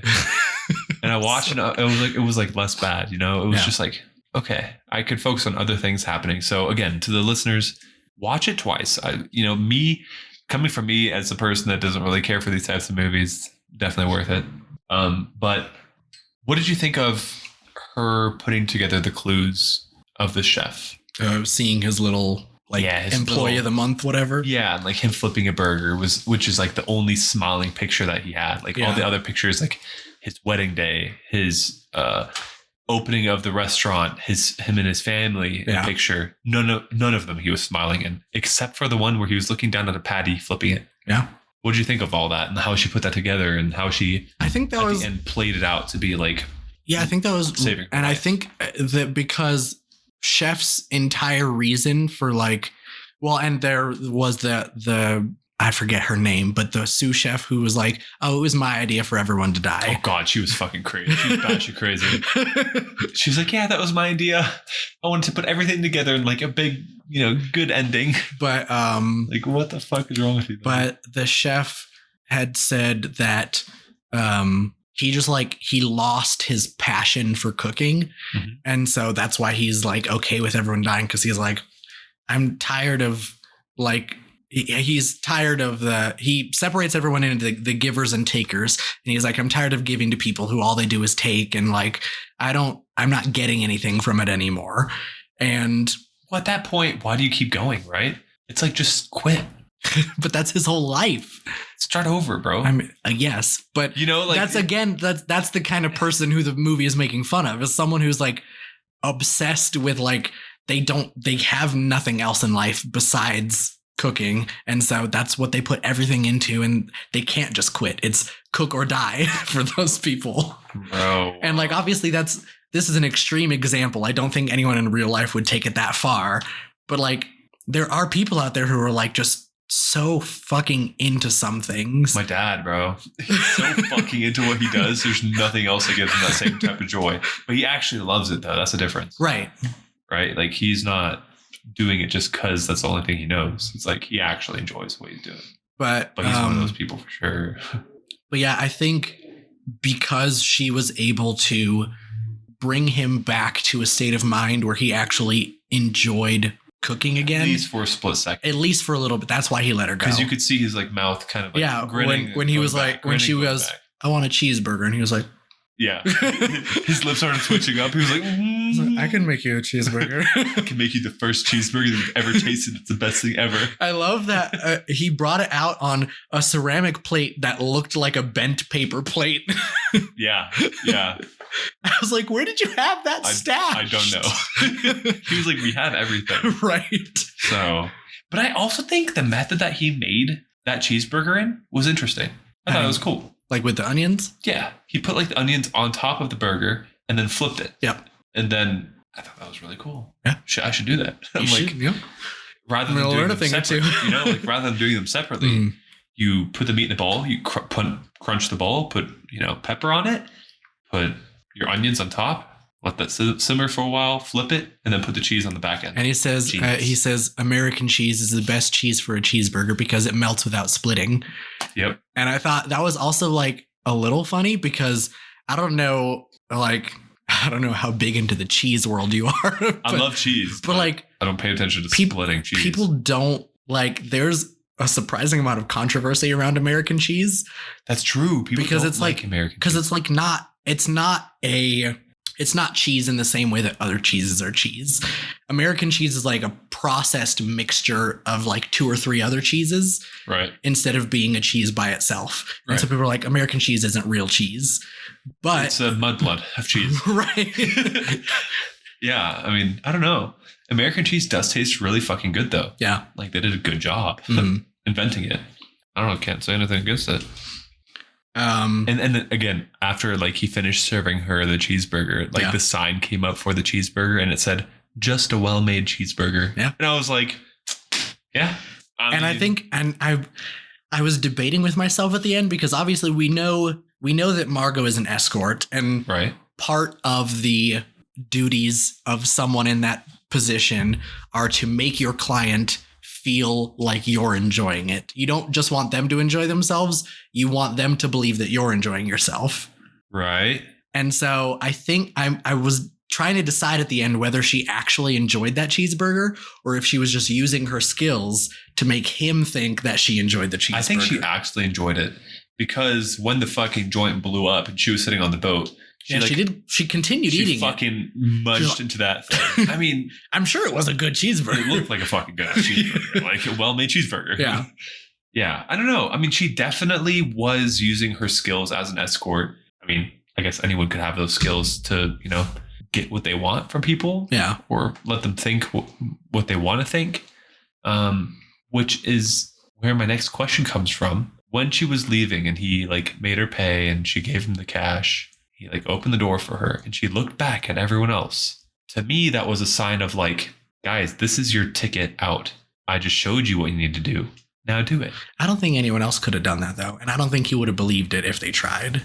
And I watched it. It was like less bad, you know. It was just like, okay, I could focus on other things happening. So again, to the listeners, watch it twice. Me coming from me as a person that doesn't really care for these types of movies, definitely worth it. But what did you think of her putting together the clues of the chef? Seeing his little his employee of the month, whatever. Yeah, and like him flipping a burger which is like the only smiling picture that he had. Like all the other pictures, like his wedding day, his opening of the restaurant, him and his family in a picture. None of them he was smiling in, except for the one where he was looking down at a patty flipping it. Yeah. What did you think of all that and how she put that together and how she I think that was the end played it out to be like I think that was saving and life. I think that because Chef's entire reason for like and there was the I forget her name, but the sous chef who was like, oh, it was my idea for everyone to die. Oh God, she was fucking crazy. She was batshit crazy. She was like, yeah, that was my idea. I wanted to put everything together in like a big, good ending. But like, what the fuck is wrong with you? But the chef had said that he just he lost his passion for cooking. Mm-hmm. And so that's why he's like okay with everyone dying, because he's like, I'm tired of he's tired of he separates everyone into the givers and takers. And he's like, I'm tired of giving to people who all they do is take. And I'm not getting anything from it anymore. And at that point, why do you keep going? Right. It's like, just quit. But that's his whole life. Start over, bro. I mean, yes, but that's the kind of person who the movie is making fun of, is someone who's like obsessed with they have nothing else in life besides cooking, and so that's what they put everything into, and they can't just quit. It's cook or die for those people, bro. And obviously this is an extreme example. I don't think anyone in real life would take it that far, but there are people out there who are just so fucking into some things. My dad, bro, he's so fucking into what he does. There's nothing else that gives him that same type of joy, but he actually loves it though. That's the difference, right? Like, he's not doing it just because that's the only thing he knows. It's like he actually enjoys what he's doing. But he's one of those people for sure. But yeah, I think because she was able to bring him back to a state of mind where he actually enjoyed cooking again, at least for a split second, at least for a little bit. That's why he let her go, because you could see his mouth kind of grinning when he was when she goes back. I want a cheeseburger, and he was like, yeah. His lips started twitching up. He was like, I can make you a cheeseburger. I can make you the first cheeseburger that you've ever tasted. It's the best thing ever. I love that he brought it out on a ceramic plate that looked like a bent paper plate. Yeah. I was like, where did you have that stashed? I don't know. He was like, we have everything. Right. So, but I also think the method that he made that cheeseburger in was interesting. I thought it was cool. With the onions? Yeah. He put the onions on top of the burger and then flipped it. Yep. And then I thought that was really cool. Yeah. I should do that. Rather than doing them separately, rather than doing them separately, you put the meat in a bowl, you crunch the bowl, put, pepper on it, put your onions on top, let that simmer for a while, flip it, and then put the cheese on the back end. And he says American cheese is the best cheese for a cheeseburger because it melts without splitting. Yep. And I thought that was also like a little funny because I don't know how big into the cheese world you are. I love cheese, but like I don't pay attention to splitting cheese. People don't like. There's a surprising amount of controversy around American cheese. That's true. People because don't it's like American because it's like it's not cheese in the same way that other cheeses are cheese. American cheese is like a processed mixture of like 2 or 3 other cheeses, right? Instead of being a cheese by itself. Right. And so people are like, American cheese isn't real cheese, but it's a mudblood of cheese, right? Yeah, I mean, I don't know. American cheese does taste really fucking good, though. Yeah, like they did a good job inventing it. I don't know. Can't say anything against it. And then again, after like he finished serving her the cheeseburger, like the sign came up for the cheeseburger and it said, "Just a well-made cheeseburger." Yeah. And I was like, yeah. I was debating with myself at the end because obviously we know that Margot is an escort, and part of the duties of someone in that position are to make your client feel like you're enjoying it. You don't just want them to enjoy themselves. You want them to believe that you're enjoying yourself. Right. And so I think I was trying to decide at the end whether she actually enjoyed that cheeseburger or if she was just using her skills to make him think that she enjoyed the cheeseburger. I think she actually enjoyed it because when the fucking joint blew up and she was sitting on the boat, she continued eating it. She fucking munched into that thing. I mean, I'm sure it was a good cheeseburger. It looked like a fucking good cheeseburger, like a well-made cheeseburger. Yeah. Yeah. I don't know. I mean, she definitely was using her skills as an escort. I mean, I guess anyone could have those skills to, get what they want from people. Yeah. Or let them think what they want to think. Which is where my next question comes from. When she was leaving and he like made her pay and she gave him the cash, he like opened the door for her and she looked back at everyone else. To me, that was a sign of like, guys, this is your ticket out. I just showed you what you need to do. Now do it. I don't think anyone else could have done that though. And I don't think he would have believed it if they tried.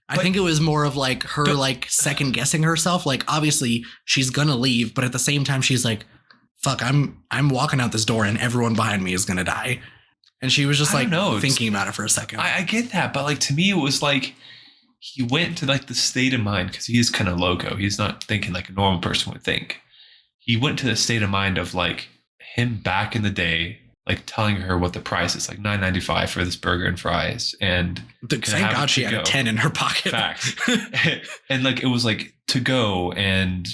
I think it was more of like her like second guessing herself. Like obviously she's going to leave, but at the same time, she's like, fuck, I'm walking out this door and everyone behind me is going to die. And she was just like thinking about it for a second. I get that. But like, to me, it was like, he went to like the state of mind because he is kind of loco. He's not thinking like a normal person would think. He went to the state of mind of like him back in the day, like telling her what the price is, like $9.95 for this burger and fries. And thank God she had a 10 in her pocket. Facts. And like, it was like to go and,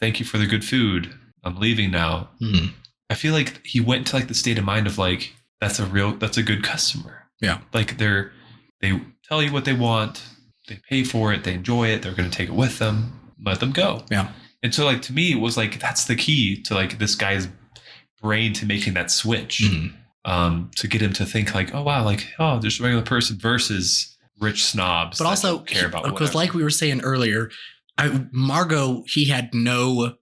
thank you for the good food. I'm leaving now. Mm-hmm. I feel like he went to like the state of mind of like, that's a good customer. Yeah. Like they tell you what they want, they pay for it, they enjoy it, they're going to take it with them, let them go. Yeah. And so like, to me, it was like, that's the key to like this guy's brain to making that switch, to get him to think like, oh, wow, like, oh, just a regular person versus rich snobs. But also don't care about because like we were saying earlier, Margot, he had no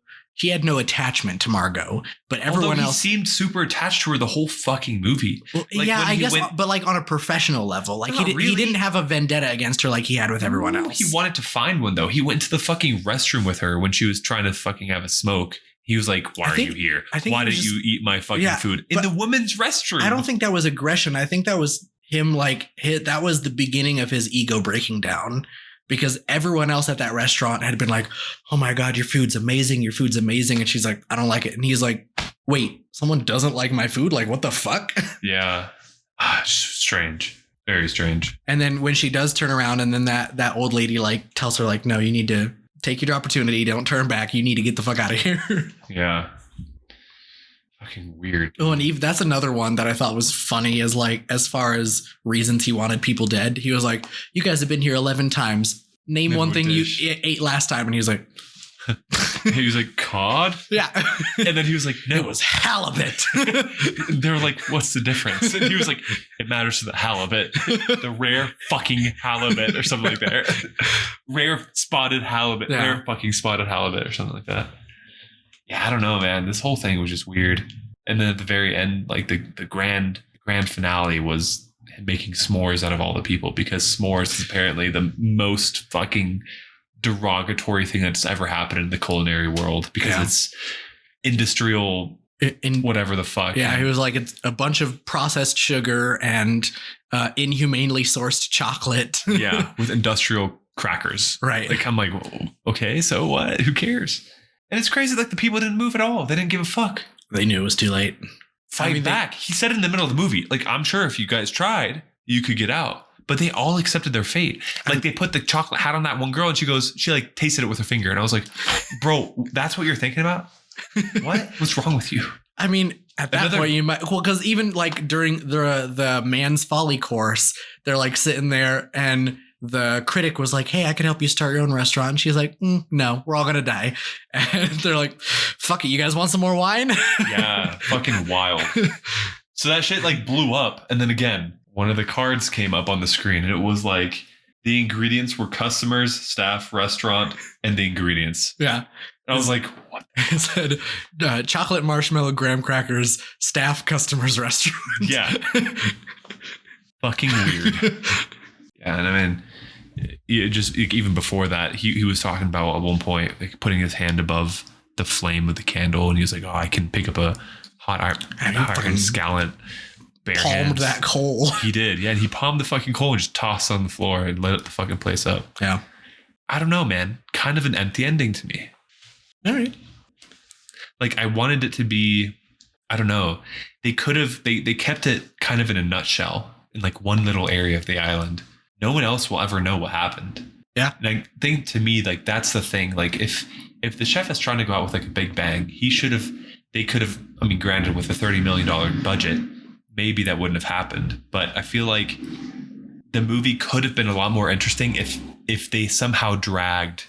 attachment to Margot, but everyone else seemed super attached to her the whole fucking movie. Well, like I guess, but like on a professional level, like he didn't have a vendetta against her like he had with everyone else. He wanted to find one though. He went to the fucking restroom with her when she was trying to fucking have a smoke. He was like, "Why are you here? Why did you eat my fucking food in the women's restroom?" I don't think that was aggression. I think that was him that was the beginning of his ego breaking down. Because everyone else at that restaurant had been like, oh my God, your food's amazing. Your food's amazing. And she's like, I don't like it. And he's like, wait, someone doesn't like my food? Like, what the fuck? Yeah. Strange. Very strange. And then when she does turn around and then that old lady like tells her like, no, you need to take your opportunity. Don't turn back. You need to get the fuck out of here. Yeah. Fucking weird. Oh, and Eve, that's another one that I thought was funny as far as reasons he wanted people dead. He was like, you guys have been here 11 times. Name one thing you ate last time. And he was like, he was like, cod? Yeah. And then he was like, no, it was halibut. They were like, what's the difference? And he was like, it matters to the halibut, the rare fucking halibut or something like that. Rare spotted halibut, rare fucking spotted halibut or something like that. Yeah, I don't know, man. This whole thing was just weird. And then at the very end, like the grand finale was making s'mores out of all the people because s'mores is apparently the most fucking derogatory thing that's ever happened in the culinary world because it's industrial in whatever the fuck. Yeah, he was like, it's a bunch of processed sugar and inhumanely sourced chocolate. Yeah, with industrial crackers. Right. Like, I'm like, okay, so what? Who cares? And it's crazy, like, the people didn't move at all. They didn't give a fuck. They knew it was too late. Fight back. He said in the middle of the movie, like, I'm sure if you guys tried, you could get out. But they all accepted their fate. Like, they put the chocolate hat on that one girl and she like tasted it with her finger. And I was like, bro, that's what you're thinking about? What? What's wrong with you? I mean, at that point you might, well, because even like during the Man's Folly course, they're like sitting there and the critic was like, hey, I can help you start your own restaurant. And she's like, no, we're all going to die. And they're like, fuck it. You guys want some more wine? Yeah. Fucking wild. So that shit like blew up. And then again, one of the cards came up on the screen and it was like the ingredients were customers, staff, restaurant, and the ingredients. Yeah. And I was like, what? It said chocolate marshmallow graham crackers, staff, customers, restaurant. Yeah. Fucking weird. Yeah. And I mean, just even before that, he was talking about at one point, like putting his hand above the flame of the candle. And he was like, oh, I can pick up a hot iron skillet. Palmed that coal. He did. Yeah. And he palmed the fucking coal and just tossed on the floor and lit the fucking place up. Yeah. I don't know, man. Kind of an empty ending to me. All right. Like, I wanted it to be, I don't know. They could have, they kept it kind of in a nutshell in like one little area of the island. No one else will ever know what happened. Yeah. And I think to me, like, that's the thing. Like, if the chef is trying to go out with like a big bang, they could have, I mean, granted with a $30 million budget, maybe that wouldn't have happened. But I feel like the movie could have been a lot more interesting if they somehow dragged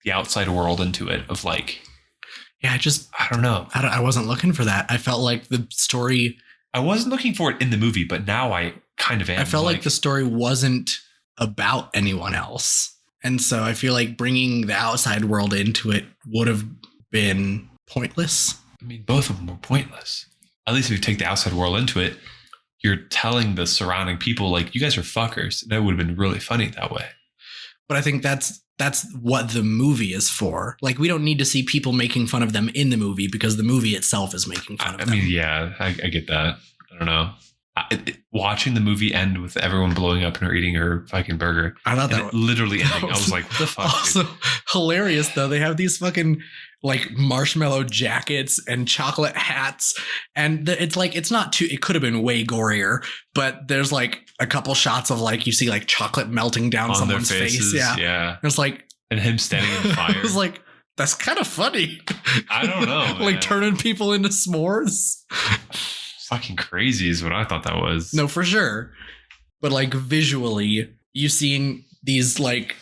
the outside world into it of like, yeah, I don't know. I wasn't looking for that. I felt like the story. I wasn't looking for it in the movie, but now I kind of am. I felt like the story wasn't about anyone else. And so I feel like bringing the outside world into it would have been pointless. I mean, both of them were pointless. At least if you take the outside world into it, you're telling the surrounding people, like, you guys are fuckers. That would have been really funny that way. But I think that's what the movie is for. Like, we don't need to see people making fun of them in the movie because the movie itself is making fun of them. I mean, yeah, I get that. I don't know. Watching the movie end with everyone blowing up and her eating her fucking burger. I thought that was literally ending. I was like, what the fuck? Also hilarious though. They have these fucking like marshmallow jackets and chocolate hats. And it's like, it's not too, it could have been way gorier, but there's like a couple shots of like, you see like chocolate melting down someone's face. Yeah. It's like, and him standing in the fire. It was like, that's kind of funny. I don't know. Man. Like turning people into s'mores. Fucking crazy is what I thought that was. No, for sure. But like visually, you seeing these like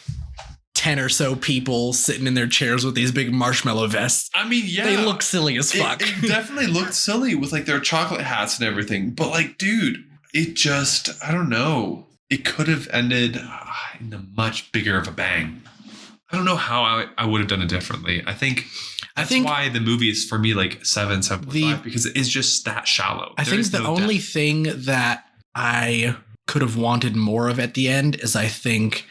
10 or so people sitting in their chairs with these big marshmallow vests. I mean, yeah. They look silly as fuck. It definitely looked silly with like their chocolate hats and everything. But like, dude, it just, I don't know. It could have ended in a much bigger of a bang. I don't know how I would have done it differently. I think why the movie is for me like 7.5 because it is just that shallow. I think the only thing that I could have wanted more of at the end is I think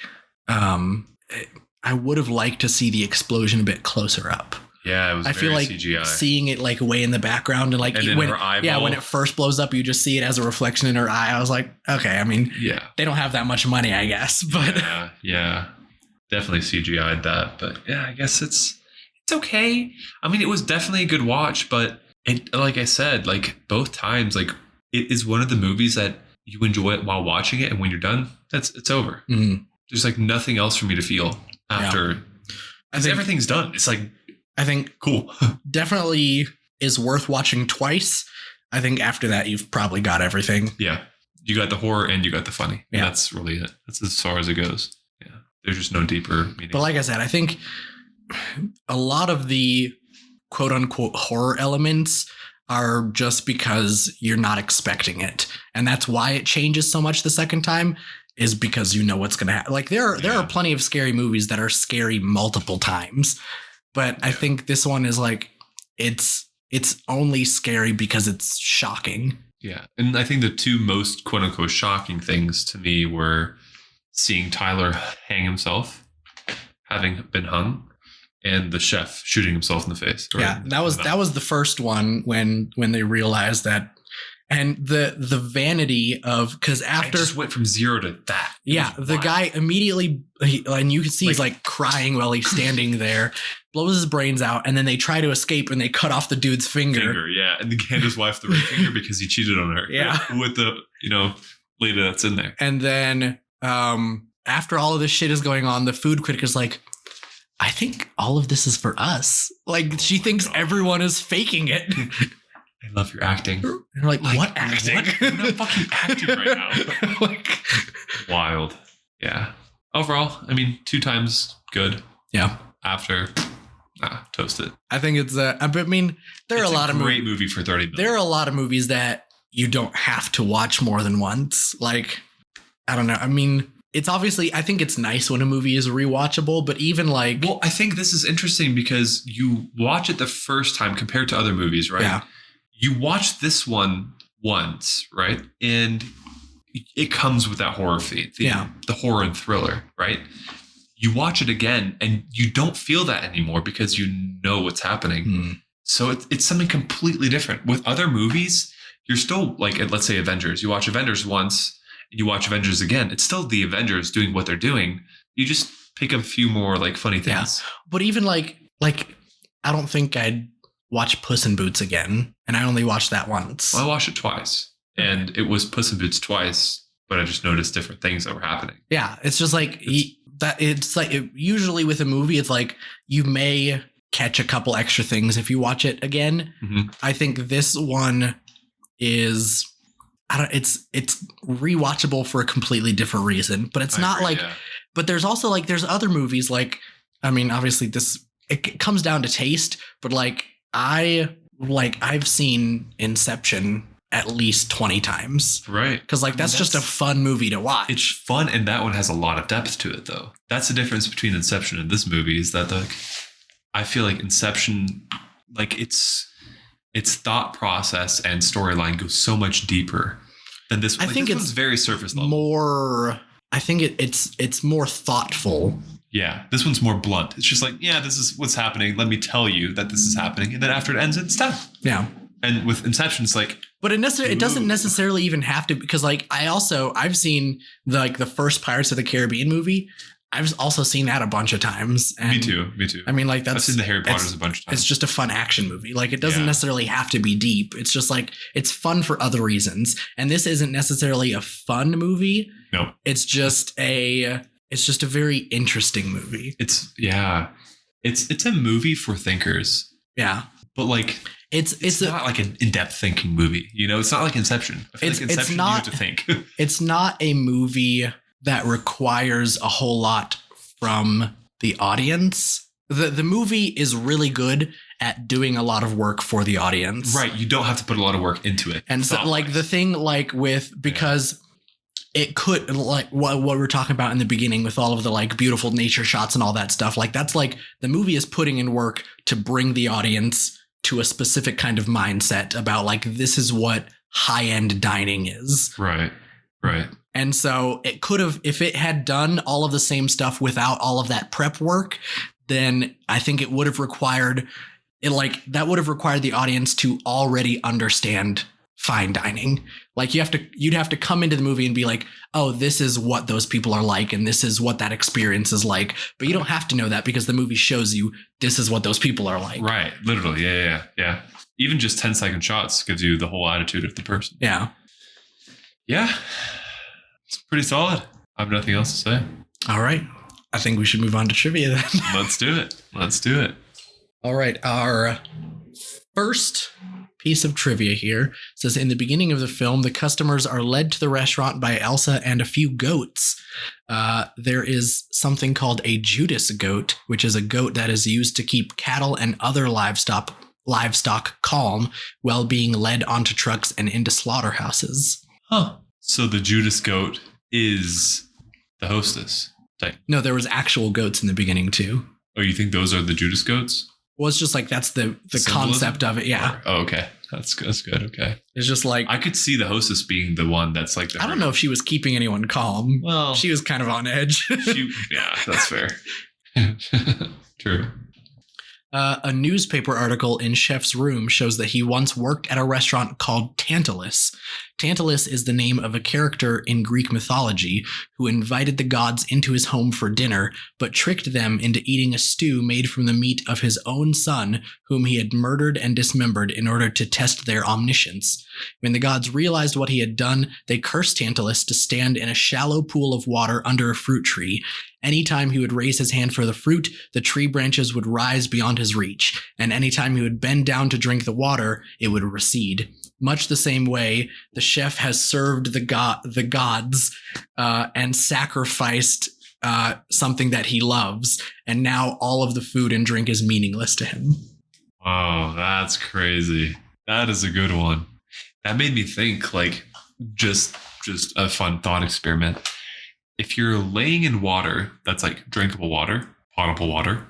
I would have liked to see the explosion a bit closer up. Yeah, it was. I feel like CGI. Seeing it like way in the background and like and when her eyeball. When it first blows up, you just see it as a reflection in her eye. I was like, okay, I mean, yeah, they don't have that much money, I guess, but yeah, definitely CGI'd that. But yeah, I guess it's okay. I mean, it was definitely a good watch, but like I said, like both times, like it is one of the movies that you enjoy it while watching it, and when you're done, it's over. Mm-hmm. There's like nothing else for me to feel after. Because everything's done. It's like. I think cool. Definitely is worth watching twice. I think after that, you've probably got everything. Yeah. You got the horror and you got the funny. Yeah. That's really it. That's as far as it goes. Yeah. There's just no deeper meaning. But like I said, I think a lot of the quote unquote horror elements are just because you're not expecting it. And that's why it changes so much the second time is because you know what's going to happen. Like there are plenty of scary movies that are scary multiple times. But I think this one is like, it's only scary because it's shocking. Yeah. And I think the two most quote unquote shocking things to me were seeing Tyler hang himself having been hung, and the chef shooting himself in the face. Yeah, that was the first one when they realized that. And the vanity of, because after I just went from 0 to that. Yeah, the guy immediately, and you can see he's like crying while he's standing there, blows his brains out, and then they try to escape and they cut off the dude's finger. Yeah, and they hand his wife the ring finger because he cheated on her. Yeah, with the lady that's in there. And then after all of this shit is going on, the food critic is like, I think all of this is for us. Like, she thinks everyone is faking it. I love your acting. And like, what acting? I'm not fucking acting right now. Like, wild. Yeah. Overall, I mean, 2 times good. Yeah. After, toast it. I think it's I mean, there are a lot of great movie for 30 minutes. There are a lot of movies that you don't have to watch more than once. Like, I don't know. I mean, it's obviously, I think it's nice when a movie is rewatchable, but even like, well, I think this is interesting because you watch it the first time compared to other movies, right? Yeah. You watch this one once, right? And it comes with that horror theme. Yeah. The horror and thriller, right? You watch it again and you don't feel that anymore because you know what's happening. So it's something completely different. With other movies, you're still like, let's say Avengers. You watch Avengers once, you watch Avengers again. It's still the Avengers doing what they're doing. You just pick up a few more like funny things. Yeah. But even like I don't think I'd watch Puss in Boots again, and I only watched that once. Well, I watched it twice, and it was Puss in Boots twice, but I just noticed different things that were happening. Yeah, it's just like usually with a movie, it's like you may catch a couple extra things if you watch it again. Mm-hmm. I think this one is, it's rewatchable for a completely different reation, but it's not like, but there's also like, there's other movies like, I mean, obviously it comes down to taste, but like I've seen Inception at least 20 times. Right. Because like that's just a fun movie to watch. It's fun, and that one has a lot of depth to it, though. That's the difference between Inception and this movie, is that like I feel like Inception, like its thought process and storyline goes so much deeper than this one. I think it's very surface level. More, I think it's more thoughtful. Yeah, this one's more blunt. It's just like, yeah, this is what's happening. Let me tell you that this is happening. And then after it ends, it's done. Yeah. And with Inception, it's like... But it doesn't necessarily even have to, because like I've seen the first Pirates of the Caribbean movie. I've also seen that a bunch of times. And me too. I mean, like I've seen the Harry Potters a bunch of times. It's just a fun action movie. Like it doesn't necessarily have to be deep. It's just like, it's fun for other reasons. And this isn't necessarily a fun movie. No. It's just a very interesting movie. It's a movie for thinkers. Yeah. But like it's not like an in-depth thinking movie, you know? It's not like Inception. I feel like Inception, you have to think. It's not a movie that requires a whole lot from the audience. The movie is really good at doing a lot of work for the audience. Right. You don't have to put a lot of work into it. And so like the thing like with, because it could, like what we were talking about in the beginning with all of the like beautiful nature shots and all that stuff, like that's like the movie is putting in work to bring the audience to a specific kind of mindset about like, this is what high-end dining is. Right. Right. And so it could have, if it had done all of the same stuff without all of that prep work, then I think it would have required the audience to already understand fine dining. Like you'd have to come into the movie and be like, oh, this is what those people are like, and this is what that experience is like. But you don't have to know that, because the movie shows you this is what those people are like. Right. Literally. Yeah. Even just 10-second shots gives you the whole attitude of the person. Yeah. Yeah. It's pretty solid. I have nothing else to say. All right. I think we should move on to trivia then. Let's do it. All right. Our first piece of trivia here says, in the beginning of the film, the customers are led to the restaurant by Elsa and a few goats. There is something called a Judas goat, which is a goat that is used to keep cattle and other livestock calm while being led onto trucks and into slaughterhouses. Huh. So the Judas goat is the hostess type. No, there was actual goats in the beginning too. Oh, you think those are the Judas goats? Well, it's just like that's the concept of it. Yeah. Oh, okay. That's good. Okay. It's just like, I could see the hostess being the one that's like I don't know if she was keeping anyone calm. Well, she was kind of on edge. Yeah, that's fair. True. A newspaper article in Chef's room shows that he once worked at a restaurant called Tantalus. Tantalus is the name of a character in Greek mythology who invited the gods into his home for dinner, but tricked them into eating a stew made from the meat of his own son, whom he had murdered and dismembered in order to test their omniscience. When the gods realized what he had done, they cursed Tantalus to stand in a shallow pool of water under a fruit tree. Anytime he would raise his hand for the fruit, the tree branches would rise beyond his reach, and anytime he would bend down to drink the water, it would recede. Much the same way, the chef has served the gods and sacrificed something that he loves, and now all of the food and drink is meaningless to him. Wow, that's crazy. That is a good one. That made me think, like, just a fun thought experiment. If you're laying in water that's like drinkable water, potable water,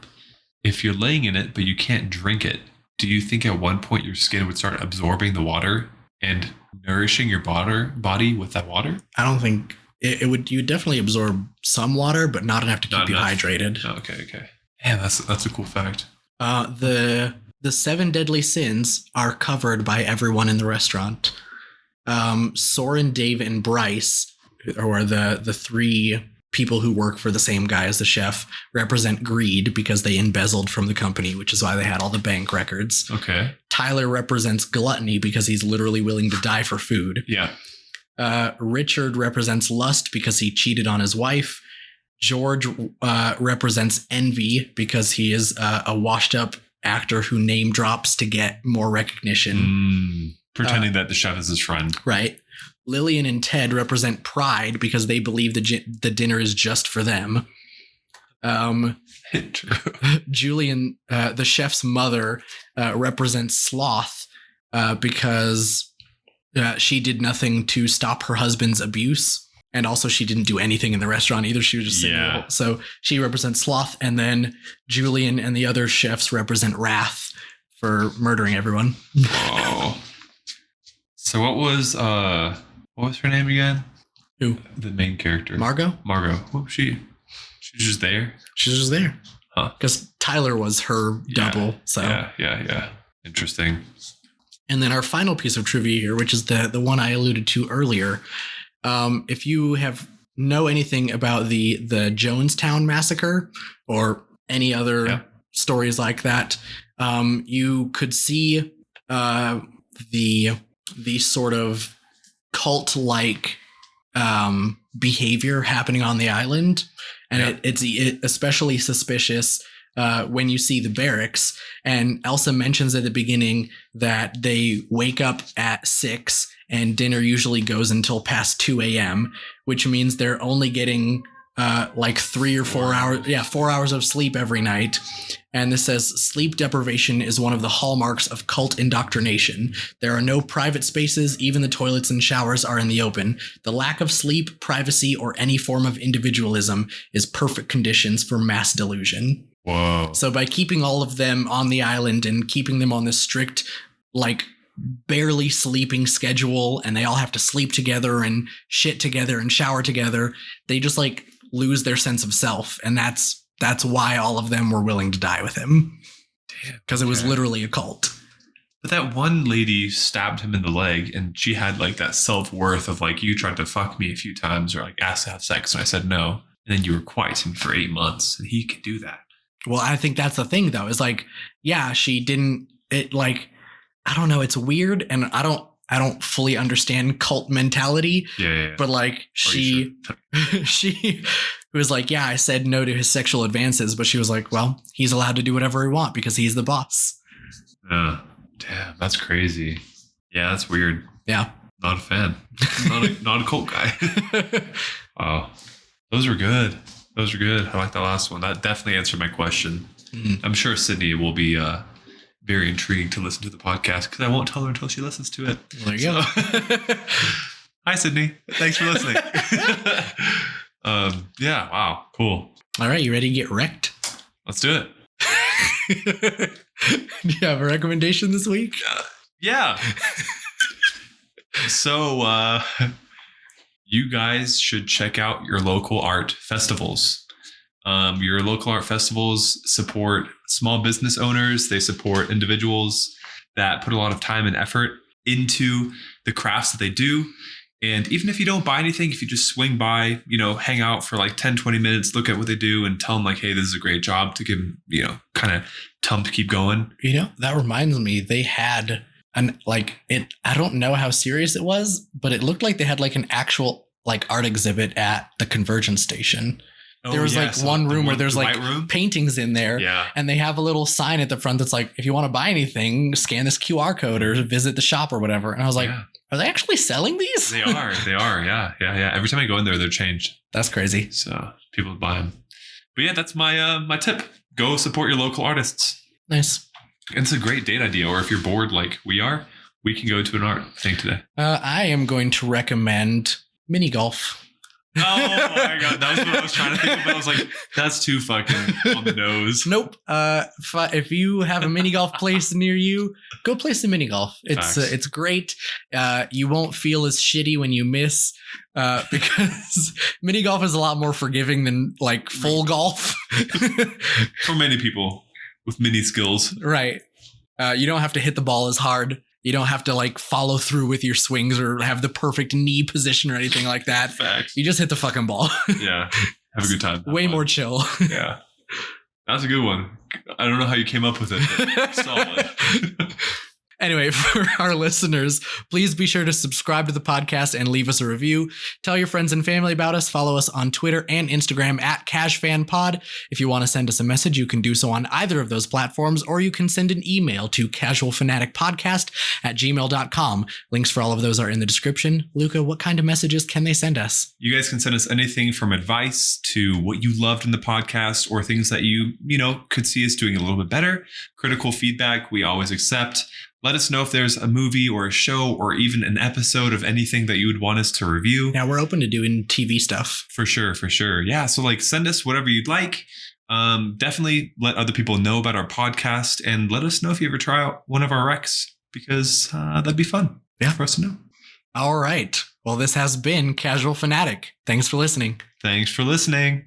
if you're laying in it but you can't drink it, do you think at one point your skin would start absorbing the water and nourishing your body with that water? I don't think it would. You would definitely absorb some water, but not enough to keep you hydrated. Okay. Yeah, that's a cool fact. The 7 deadly sins are covered by everyone in the restaurant. Soren, Dave, and Bryce, or the 3 people who work for the same guy as the chef, represent greed because they embezzled from the company, which is why they had all the bank records. Okay. Tyler represents gluttony because he's literally willing to die for food. Yeah. Richard represents lust because he cheated on his wife. George represents envy because he is a washed up actor who name drops to get more recognition. Pretending that the chef is his friend. Right. Lillian and Ted represent pride because they believe the dinner is just for them. Julian, the chef's mother, represents sloth because she did nothing to stop her husband's abuse. And also she didn't do anything in the restaurant either. She was just sitting there. So she represents sloth. And then Julian and the other chefs represent wrath for murdering everyone. Whoa. So what was her name again? Who? The main character. Margot. What was she? She was just there? She's just there. Huh. Because Tyler was her double. So Yeah. Interesting. And then our final piece of trivia here, which is the one I alluded to earlier. If you know anything about the Jonestown massacre or any other stories like that, you could see the sort of cult-like behavior happening on the island. And it's especially suspicious when you see the barracks. And Elsa mentions at the beginning that they wake up at 6 and dinner usually goes until past 2 a.m., which means they're only getting like 3 or 4 hours. Yeah, 4 hours of sleep every night. And this says sleep deprivation is one of the hallmarks of cult indoctrination. There are no private spaces. Even the toilets and showers are in the open. The lack of sleep, privacy, or any form of individualism is perfect conditions for mass delusion. Whoa. So by keeping all of them on the island and keeping them on this strict, like, barely sleeping schedule, and they all have to sleep together and shit together and shower together, they just like lose their sense of self. And that's why all of them were willing to die with him. Damn. Because it was literally a cult. But that one lady stabbed him in the leg, and she had like that self-worth of like, you tried to fuck me a few times or like asked to have sex and I said no. And then you were quieting for 8 months, and he could do that. Well, I think that's the thing though, is like, yeah, she didn't, it like, I don't know, it's weird, and I don't fully understand cult mentality. Yeah. But like she was like, yeah, I said no to his sexual advances, but she was like, well, he's allowed to do whatever he wants because he's the boss. Damn, that's crazy. Yeah, that's weird. Yeah. Not a fan. Not a cult guy. Wow. Those were good. I like that last one. That definitely answered my question. Mm-hmm. I'm sure Sydney will be very intrigued to listen to the podcast because I won't tell her until she listens to it. Well, there you go. Hi, Sydney. Thanks for listening. Yeah. Wow. Cool. All right. You ready to get wrecked? Let's do it. Do you have a recommendation this week? Yeah. So, you guys should check out your local art festivals. Your local art festivals support small business owners. They support individuals that put a lot of time and effort into the crafts that they do. And even if you don't buy anything, if you just swing by, hang out for like 10, 20 minutes, look at what they do and tell them like, hey, this is a great job, to give them, kind of tell them to keep going. That reminds me, they had I don't know how serious it was, but it looked like they had like an actual like art exhibit at the conversion station. There was one room where there's like paintings in there. Yeah. And they have a little sign at the front that's like, if you want to buy anything, scan this QR code or visit the shop or whatever. And I was like, Are they actually selling these? They are. Yeah. Every time I go in there, they're changed. That's crazy. So people buy them. But yeah, that's my tip. Go support your local artists. Nice. And it's a great date idea. Or if you're bored like we are, we can go to an art thing today. I am going to recommend mini golf. Oh my God. That was what I was trying to think of. I was like, that's too fucking on the nose. Nope. If you have a mini golf place near you, go play some mini golf. It's great. You won't feel as shitty when you miss, because mini golf is a lot more forgiving than like full golf. For many people with mini skills. Right. You don't have to hit the ball as hard. You don't have to like follow through with your swings or have the perfect knee position or anything like that. Facts. You just hit the fucking ball. Yeah. Have a good time. Way more chill. Yeah. That's a good one. I don't know how you came up with it, but solid. Anyway, for our listeners, please be sure to subscribe to the podcast and leave us a review. Tell your friends and family about us. Follow us on Twitter and Instagram at CashFanPod. If you want to send us a message, you can do so on either of those platforms, or you can send an email to casualfanaticpodcast@gmail.com. Links for all of those are in the description. Luca, what kind of messages can they send us? You guys can send us anything from advice to what you loved in the podcast, or things that you could see us doing a little bit better. Critical feedback, we always accept. Let us know if there's a movie or a show or even an episode of anything that you would want us to review. Yeah, we're open to doing TV stuff. For sure. Yeah, so send us whatever you'd like. Definitely let other people know about our podcast, and let us know if you ever try out one of our recs, because that'd be fun for us to know. All right. Well, this has been Casual Fanatic. Thanks for listening. Thanks for listening.